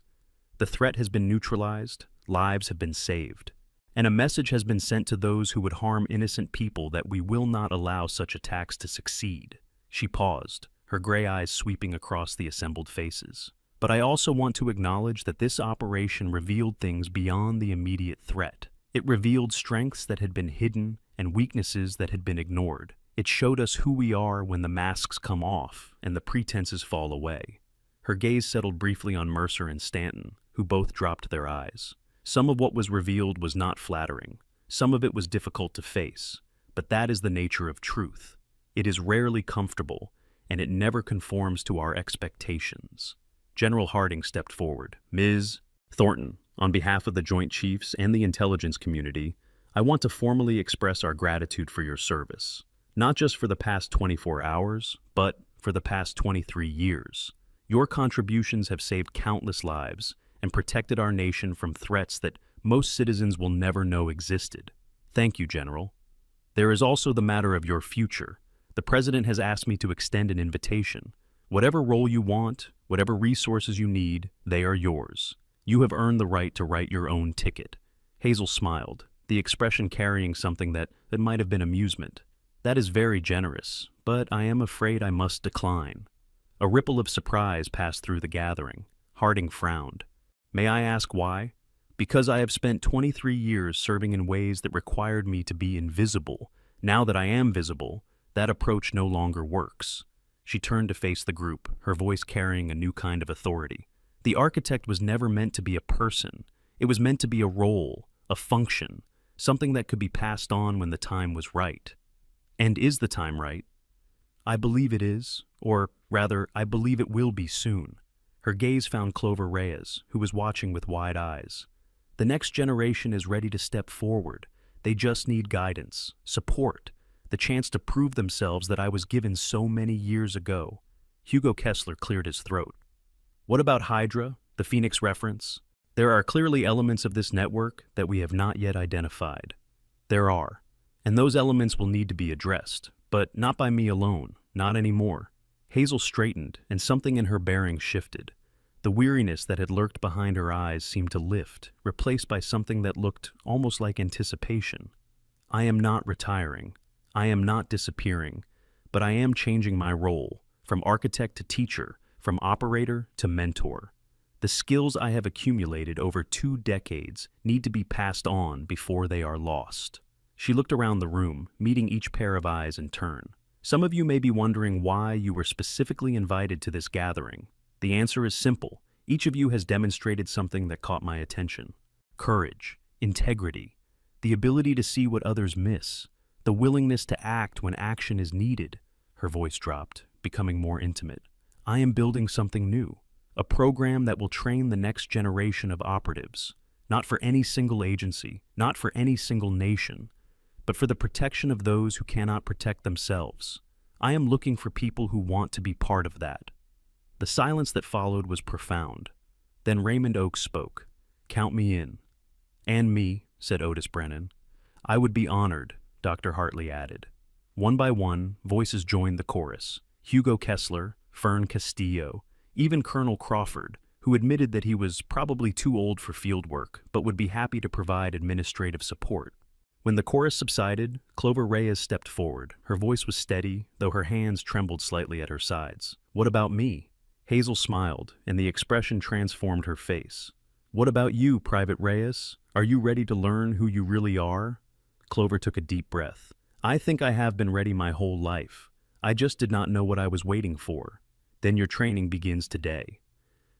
The threat has been neutralized, lives have been saved, and a message has been sent to those who would harm innocent people that we will not allow such attacks to succeed. She paused, her gray eyes sweeping across the assembled faces. But I also want to acknowledge that this operation revealed things beyond the immediate threat. It revealed strengths that had been hidden and weaknesses that had been ignored. It showed us who we are when the masks come off and the pretenses fall away. Her gaze settled briefly on Mercer and Stanton, who both dropped their eyes. Some of what was revealed was not flattering. Some of it was difficult to face. But that is the nature of truth. It is rarely comfortable, and it never conforms to our expectations. General Harding stepped forward. Ms. Thornton, on behalf of the Joint Chiefs and the intelligence community, I want to formally express our gratitude for your service. Not just for the past 24 hours, but for the past 23 years. Your contributions have saved countless lives and protected our nation from threats that most citizens will never know existed. Thank you, General. There is also the matter of your future. The President has asked me to extend an invitation. Whatever role you want, whatever resources you need, they are yours. You have earned the right to write your own ticket. Hazel smiled, the expression carrying something that might have been amusement. That is very generous, but I am afraid I must decline. A ripple of surprise passed through the gathering. Harding frowned. May I ask why? Because I have spent 23 years serving in ways that required me to be invisible. Now that I am visible, that approach no longer works. She turned to face the group, her voice carrying a new kind of authority. The architect was never meant to be a person. It was meant to be a role, a function, something that could be passed on when the time was right. And is the time right? I believe it is, or rather, I believe it will be soon. Her gaze found Clover Reyes, who was watching with wide eyes. The next generation is ready to step forward. They just need guidance, support, the chance to prove themselves that I was given so many years ago. Hugo Kessler cleared his throat. What about Hydra, the Phoenix reference? There are clearly elements of this network that we have not yet identified. There are, and those elements will need to be addressed, but not by me alone, not anymore. Hazel straightened, and something in her bearing shifted. The weariness that had lurked behind her eyes seemed to lift, replaced by something that looked almost like anticipation. I am not retiring. I am not disappearing, but I am changing my role, from architect to teacher, from operator to mentor. The skills I have accumulated over 2 decades need to be passed on before they are lost. She looked around the room, meeting each pair of eyes in turn. Some of you may be wondering why you were specifically invited to this gathering. The answer is simple. Each of you has demonstrated something that caught my attention. Courage, integrity, the ability to see what others miss, the willingness to act when action is needed. Her voice dropped, becoming more intimate. I am building something new, a program that will train the next generation of operatives, Not for any single agency, not for any single nation, but for the protection of those who cannot protect themselves. I am looking for people who want to be part of that." The silence that followed was profound. Then Raymond Oakes spoke. "Count me in." "And me," said Otis Brennan. "I would be honored," Dr. Hartley added. One by one, voices joined the chorus. Hugo Kessler, Fern Castillo, even Colonel Crawford, who admitted that he was probably too old for field work, but would be happy to provide administrative support. When the chorus subsided, Clover Reyes stepped forward. Her voice was steady, though her hands trembled slightly at her sides. "What about me?" Hazel smiled, and the expression transformed her face. "What about you, Private Reyes? Are you ready to learn who you really are?" Clover took a deep breath. "I think I have been ready my whole life. I just did not know what I was waiting for." "Then your training begins today."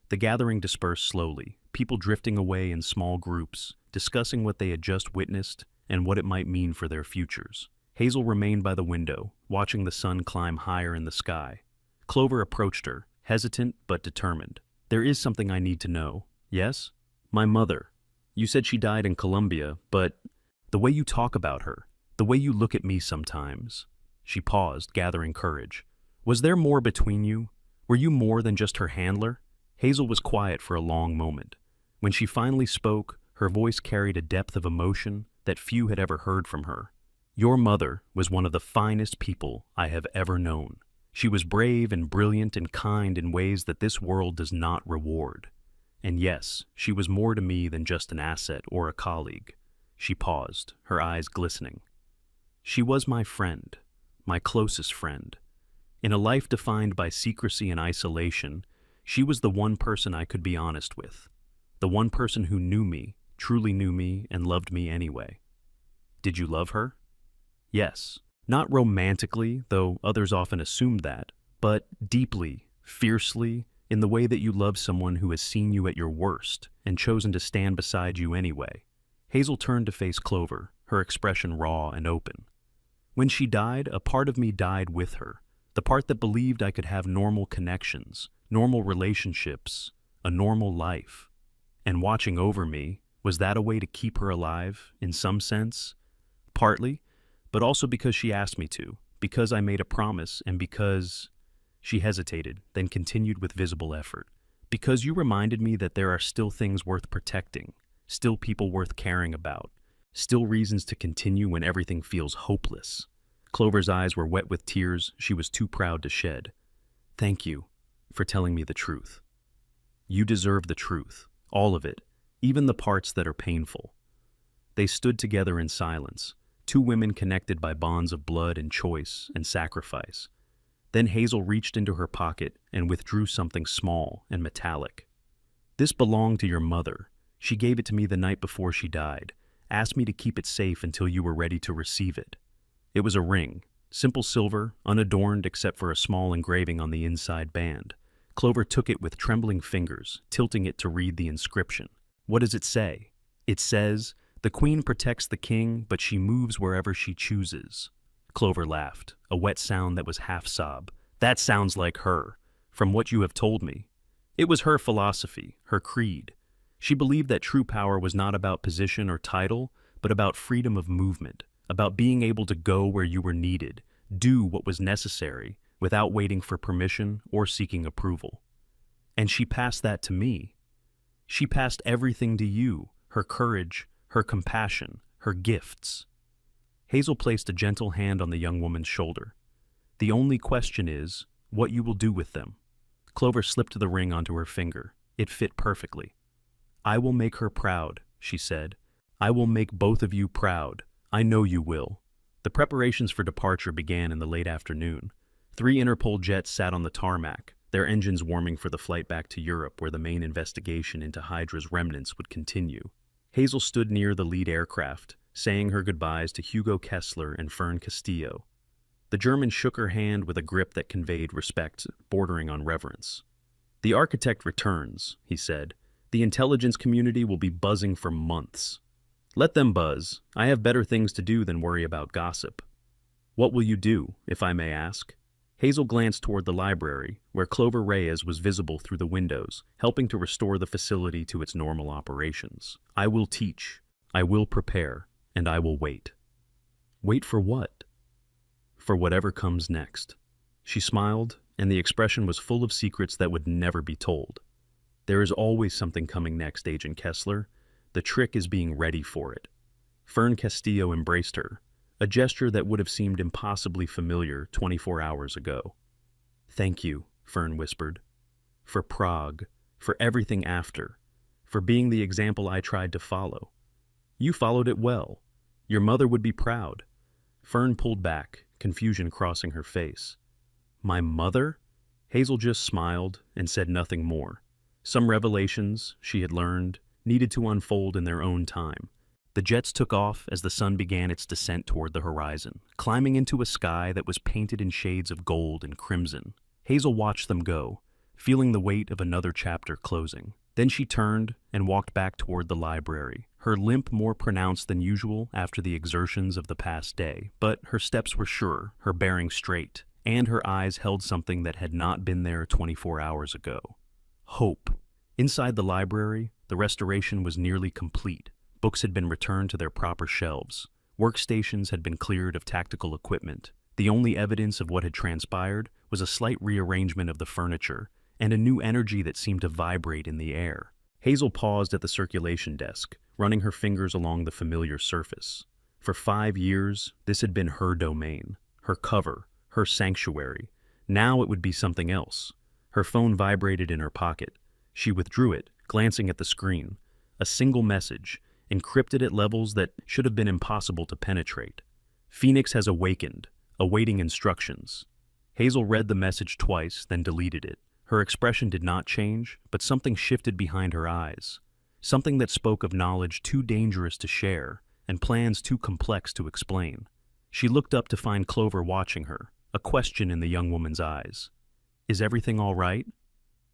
The gathering dispersed slowly, people drifting away in small groups, discussing what they had just witnessed and what it might mean for their futures. Hazel remained by the window, watching the sun climb higher in the sky. Clover approached her, hesitant but determined. "There is something I need to know." "Yes?" "My mother. You said she died in Colombia, but the way you talk about her, the way you look at me sometimes." She paused, gathering courage. "Was there more between you? Were you more than just her handler?" Hazel was quiet for a long moment. When she finally spoke, her voice carried a depth of emotion that few had ever heard from her. "Your mother was one of the finest people I have ever known. She was brave and brilliant and kind in ways that this world does not reward. And yes, she was more to me than just an asset or a colleague." She paused, her eyes glistening. "She was my friend, my closest friend. In a life defined by secrecy and isolation, she was the one person I could be honest with. The one person who knew me, truly knew me, and loved me anyway." "Did you love her?" "Yes. Not romantically, though others often assumed that, but deeply, fiercely, in the way that you love someone who has seen you at your worst and chosen to stand beside you anyway." Hazel turned to face Clover, her expression raw and open. "When she died, a part of me died with her, the part that believed I could have normal connections, normal relationships, a normal life. And watching over me, was that a way to keep her alive, in some sense? Partly, but also because she asked me to, because I made a promise, and because—" She hesitated, then continued with visible effort. "Because you reminded me that there are still things worth protecting, still people worth caring about, still reasons to continue when everything feels hopeless." Clover's eyes were wet with tears she was too proud to shed. "Thank you for telling me the truth. You deserve the truth, all of it, even the parts that are painful." They stood together in silence, two women connected by bonds of blood and choice and sacrifice. Then Hazel reached into her pocket and withdrew something small and metallic. "This belonged to your mother. She gave it to me the night before she died, asked me to keep it safe until you were ready to receive it." It was a ring, simple silver, unadorned except for a small engraving on the inside band. Clover took it with trembling fingers, tilting it to read the inscription. "What does it say?" "It says, 'The Queen protects the king, but she moves wherever she chooses.'" Clover laughed, a wet sound that was half sob. "That sounds like her, from what you have told me." It was her philosophy, her creed. She believed that true power was not about position or title, but about freedom of movement, about being able to go where you were needed, do what was necessary, without waiting for permission or seeking approval. And she passed that to me. She passed everything to you, her courage, her compassion, her gifts. Hazel placed a gentle hand on the young woman's shoulder. "The only question is, what you will do with them." Clover slipped the ring onto her finger. It fit perfectly. "I will make her proud," she said. "I will make both of you proud. I know you will." The preparations for departure began in the late afternoon. 3 Interpol jets sat on the tarmac, their engines warming for the flight back to Europe, where the main investigation into Hydra's remnants would continue. Hazel stood near the lead aircraft, saying her goodbyes to Hugo Kessler and Fern Castillo. The German shook her hand with a grip that conveyed respect, bordering on reverence. "The Architect returns," he said. "The intelligence community will be buzzing for months. Let them buzz. I have better things to do than worry about gossip." "What will you do, if I may ask?" Hazel glanced toward the library, where Clover Reyes was visible through the windows, helping to restore the facility to its normal operations. I will teach, I will prepare, and I will wait. Wait for what? For whatever comes next. She smiled, and the expression was full of secrets that would never be told. There is always something coming next, Agent Kessler. The trick is being ready for it. Fern Castillo embraced her, a gesture that would have seemed impossibly familiar 24 hours ago. Thank you, Fern whispered. For Prague, for everything after, for being the example I tried to follow. You followed it well. Your mother would be proud. Fern pulled back, confusion crossing her face. My mother? Hazel just smiled and said nothing more. Some revelations, she had learned, needed to unfold in their own time. The jets took off as the sun began its descent toward the horizon, climbing into a sky that was painted in shades of gold and crimson. Hazel watched them go, feeling the weight of another chapter closing. Then she turned and walked back toward the library, her limp more pronounced than usual after the exertions of the past day, but her steps were sure, her bearing straight, and her eyes held something that had not been there 24 hours ago. Hope. Inside the library, the restoration was nearly complete. Books had been returned to their proper shelves. Workstations had been cleared of tactical equipment. The only evidence of what had transpired was a slight rearrangement of the furniture and a new energy that seemed to vibrate in the air. Hazel paused at the circulation desk, running her fingers along the familiar surface. For 5 years, this had been her domain, her cover, her sanctuary. Now it would be something else. Her phone vibrated in her pocket. She withdrew it, glancing at the screen. A single message, encrypted at levels that should have been impossible to penetrate. Phoenix has awakened, awaiting instructions. Hazel read the message twice, then deleted it. Her expression did not change, but something shifted behind her eyes. Something that spoke of knowledge too dangerous to share, and plans too complex to explain. She looked up to find Clover watching her, a question in the young woman's eyes. Is everything all right?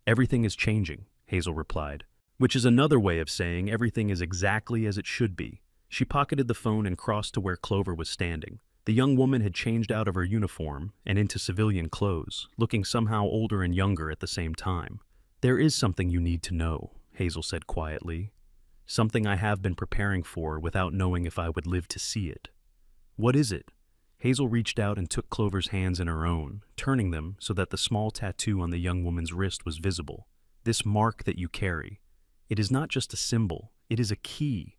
Everything is changing, Hazel replied, which is another way of saying everything is exactly as it should be. She pocketed the phone and crossed to where Clover was standing. The young woman had changed out of her uniform and into civilian clothes, looking somehow older and younger at the same time. There is something you need to know, Hazel said quietly. Something I have been preparing for without knowing if I would live to see it. What is it? Hazel reached out and took Clover's hands in her own, turning them so that the small tattoo on the young woman's wrist was visible. This mark that you carry. It is not just a symbol, it is a key.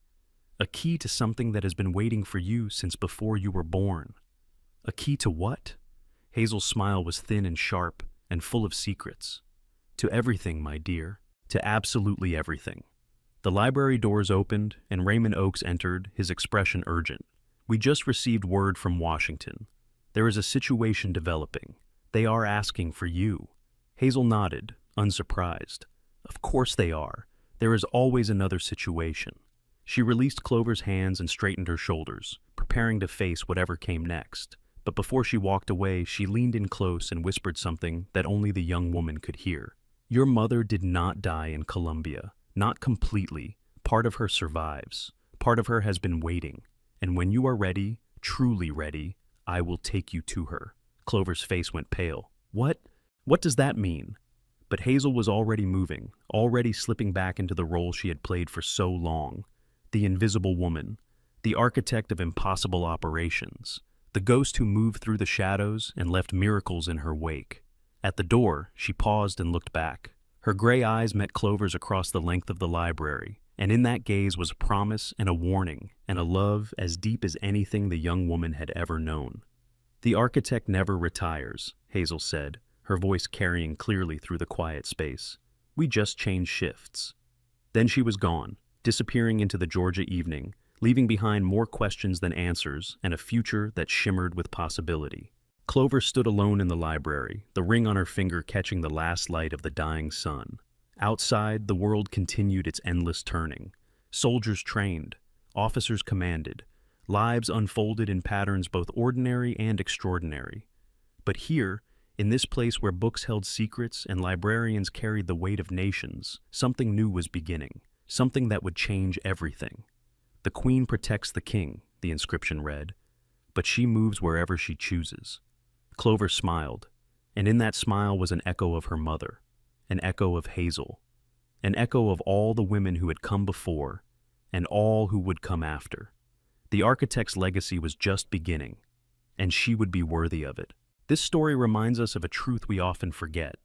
A key to something that has been waiting for you since before you were born. A key to what? Hazel's smile was thin and sharp and full of secrets. To everything, my dear. To absolutely everything. The library doors opened and Raymond Oakes entered, his expression urgent. We just received word from Washington. There is a situation developing. They are asking for you. Hazel nodded, unsurprised. Of course they are. There is always another situation. She released Clover's hands and straightened her shoulders, preparing to face whatever came next. But before she walked away, she leaned in close and whispered something that only the young woman could hear. Your mother did not die in Colombia. Not completely. Part of her survives. Part of her has been waiting. And when you are ready, truly ready, I will take you to her. Clover's face went pale. What? What does that mean? But Hazel was already moving, already slipping back into the role she had played for so long. The invisible woman, the architect of impossible operations, the ghost who moved through the shadows and left miracles in her wake. At the door, she paused and looked back. Her gray eyes met Clover's across the length of the library, and in that gaze was a promise and a warning, and a love as deep as anything the young woman had ever known. The architect never retires, Hazel said, her voice carrying clearly through the quiet space. We just change shifts. Then she was gone, disappearing into the Georgia evening, leaving behind more questions than answers and a future that shimmered with possibility. Clover stood alone in the library, the ring on her finger catching the last light of the dying sun. Outside, the world continued its endless turning. Soldiers trained, officers commanded, lives unfolded in patterns both ordinary and extraordinary. But here, in this place where books held secrets and librarians carried the weight of nations, something new was beginning, something that would change everything. The Queen protects the King, the inscription read, but she moves wherever she chooses. Clover smiled. And in that smile was an echo of her mother, an echo of Hazel, an echo of all the women who had come before and all who would come after. The architect's legacy was just beginning, and she would be worthy of it. This story reminds us of a truth we often forget.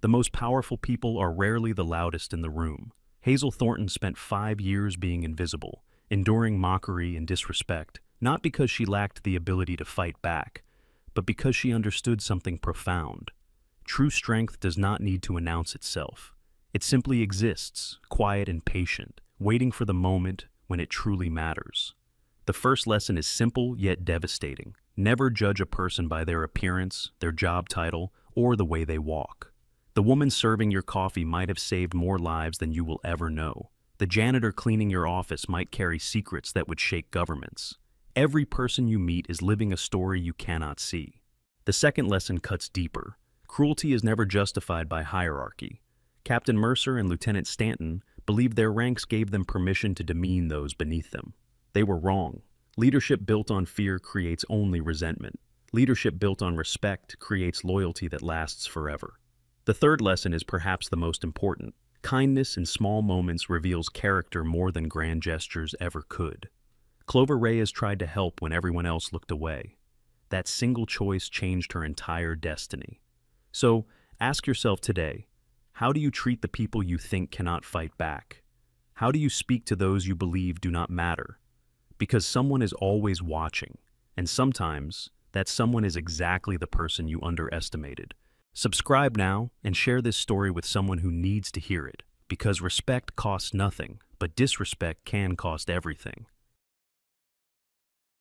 The most powerful people are rarely the loudest in the room. Hazel Thornton spent 5 years being invisible, enduring mockery and disrespect, not because she lacked the ability to fight back, but because she understood something profound. True strength does not need to announce itself. It simply exists, quiet and patient, waiting for the moment when it truly matters. The first lesson is simple yet devastating. Never judge a person by their appearance, their job title, or the way they walk. The woman serving your coffee might have saved more lives than you will ever know. The janitor cleaning your office might carry secrets that would shake governments. Every person you meet is living a story you cannot see. The second lesson cuts deeper. Cruelty is never justified by hierarchy. Captain Mercer and Lieutenant Stanton believed their ranks gave them permission to demean those beneath them. They were wrong. Leadership built on fear creates only resentment. Leadership built on respect creates loyalty that lasts forever. The third lesson is perhaps the most important. Kindness in small moments reveals character more than grand gestures ever could. Clover Reyes tried to help when everyone else looked away. That single choice changed her entire destiny. So, ask yourself today, how do you treat the people you think cannot fight back? How do you speak to those you believe do not matter? Because someone is always watching, and sometimes that someone is exactly the person you underestimated. Subscribe now and share this story with someone who needs to hear it, because respect costs nothing, but disrespect can cost everything.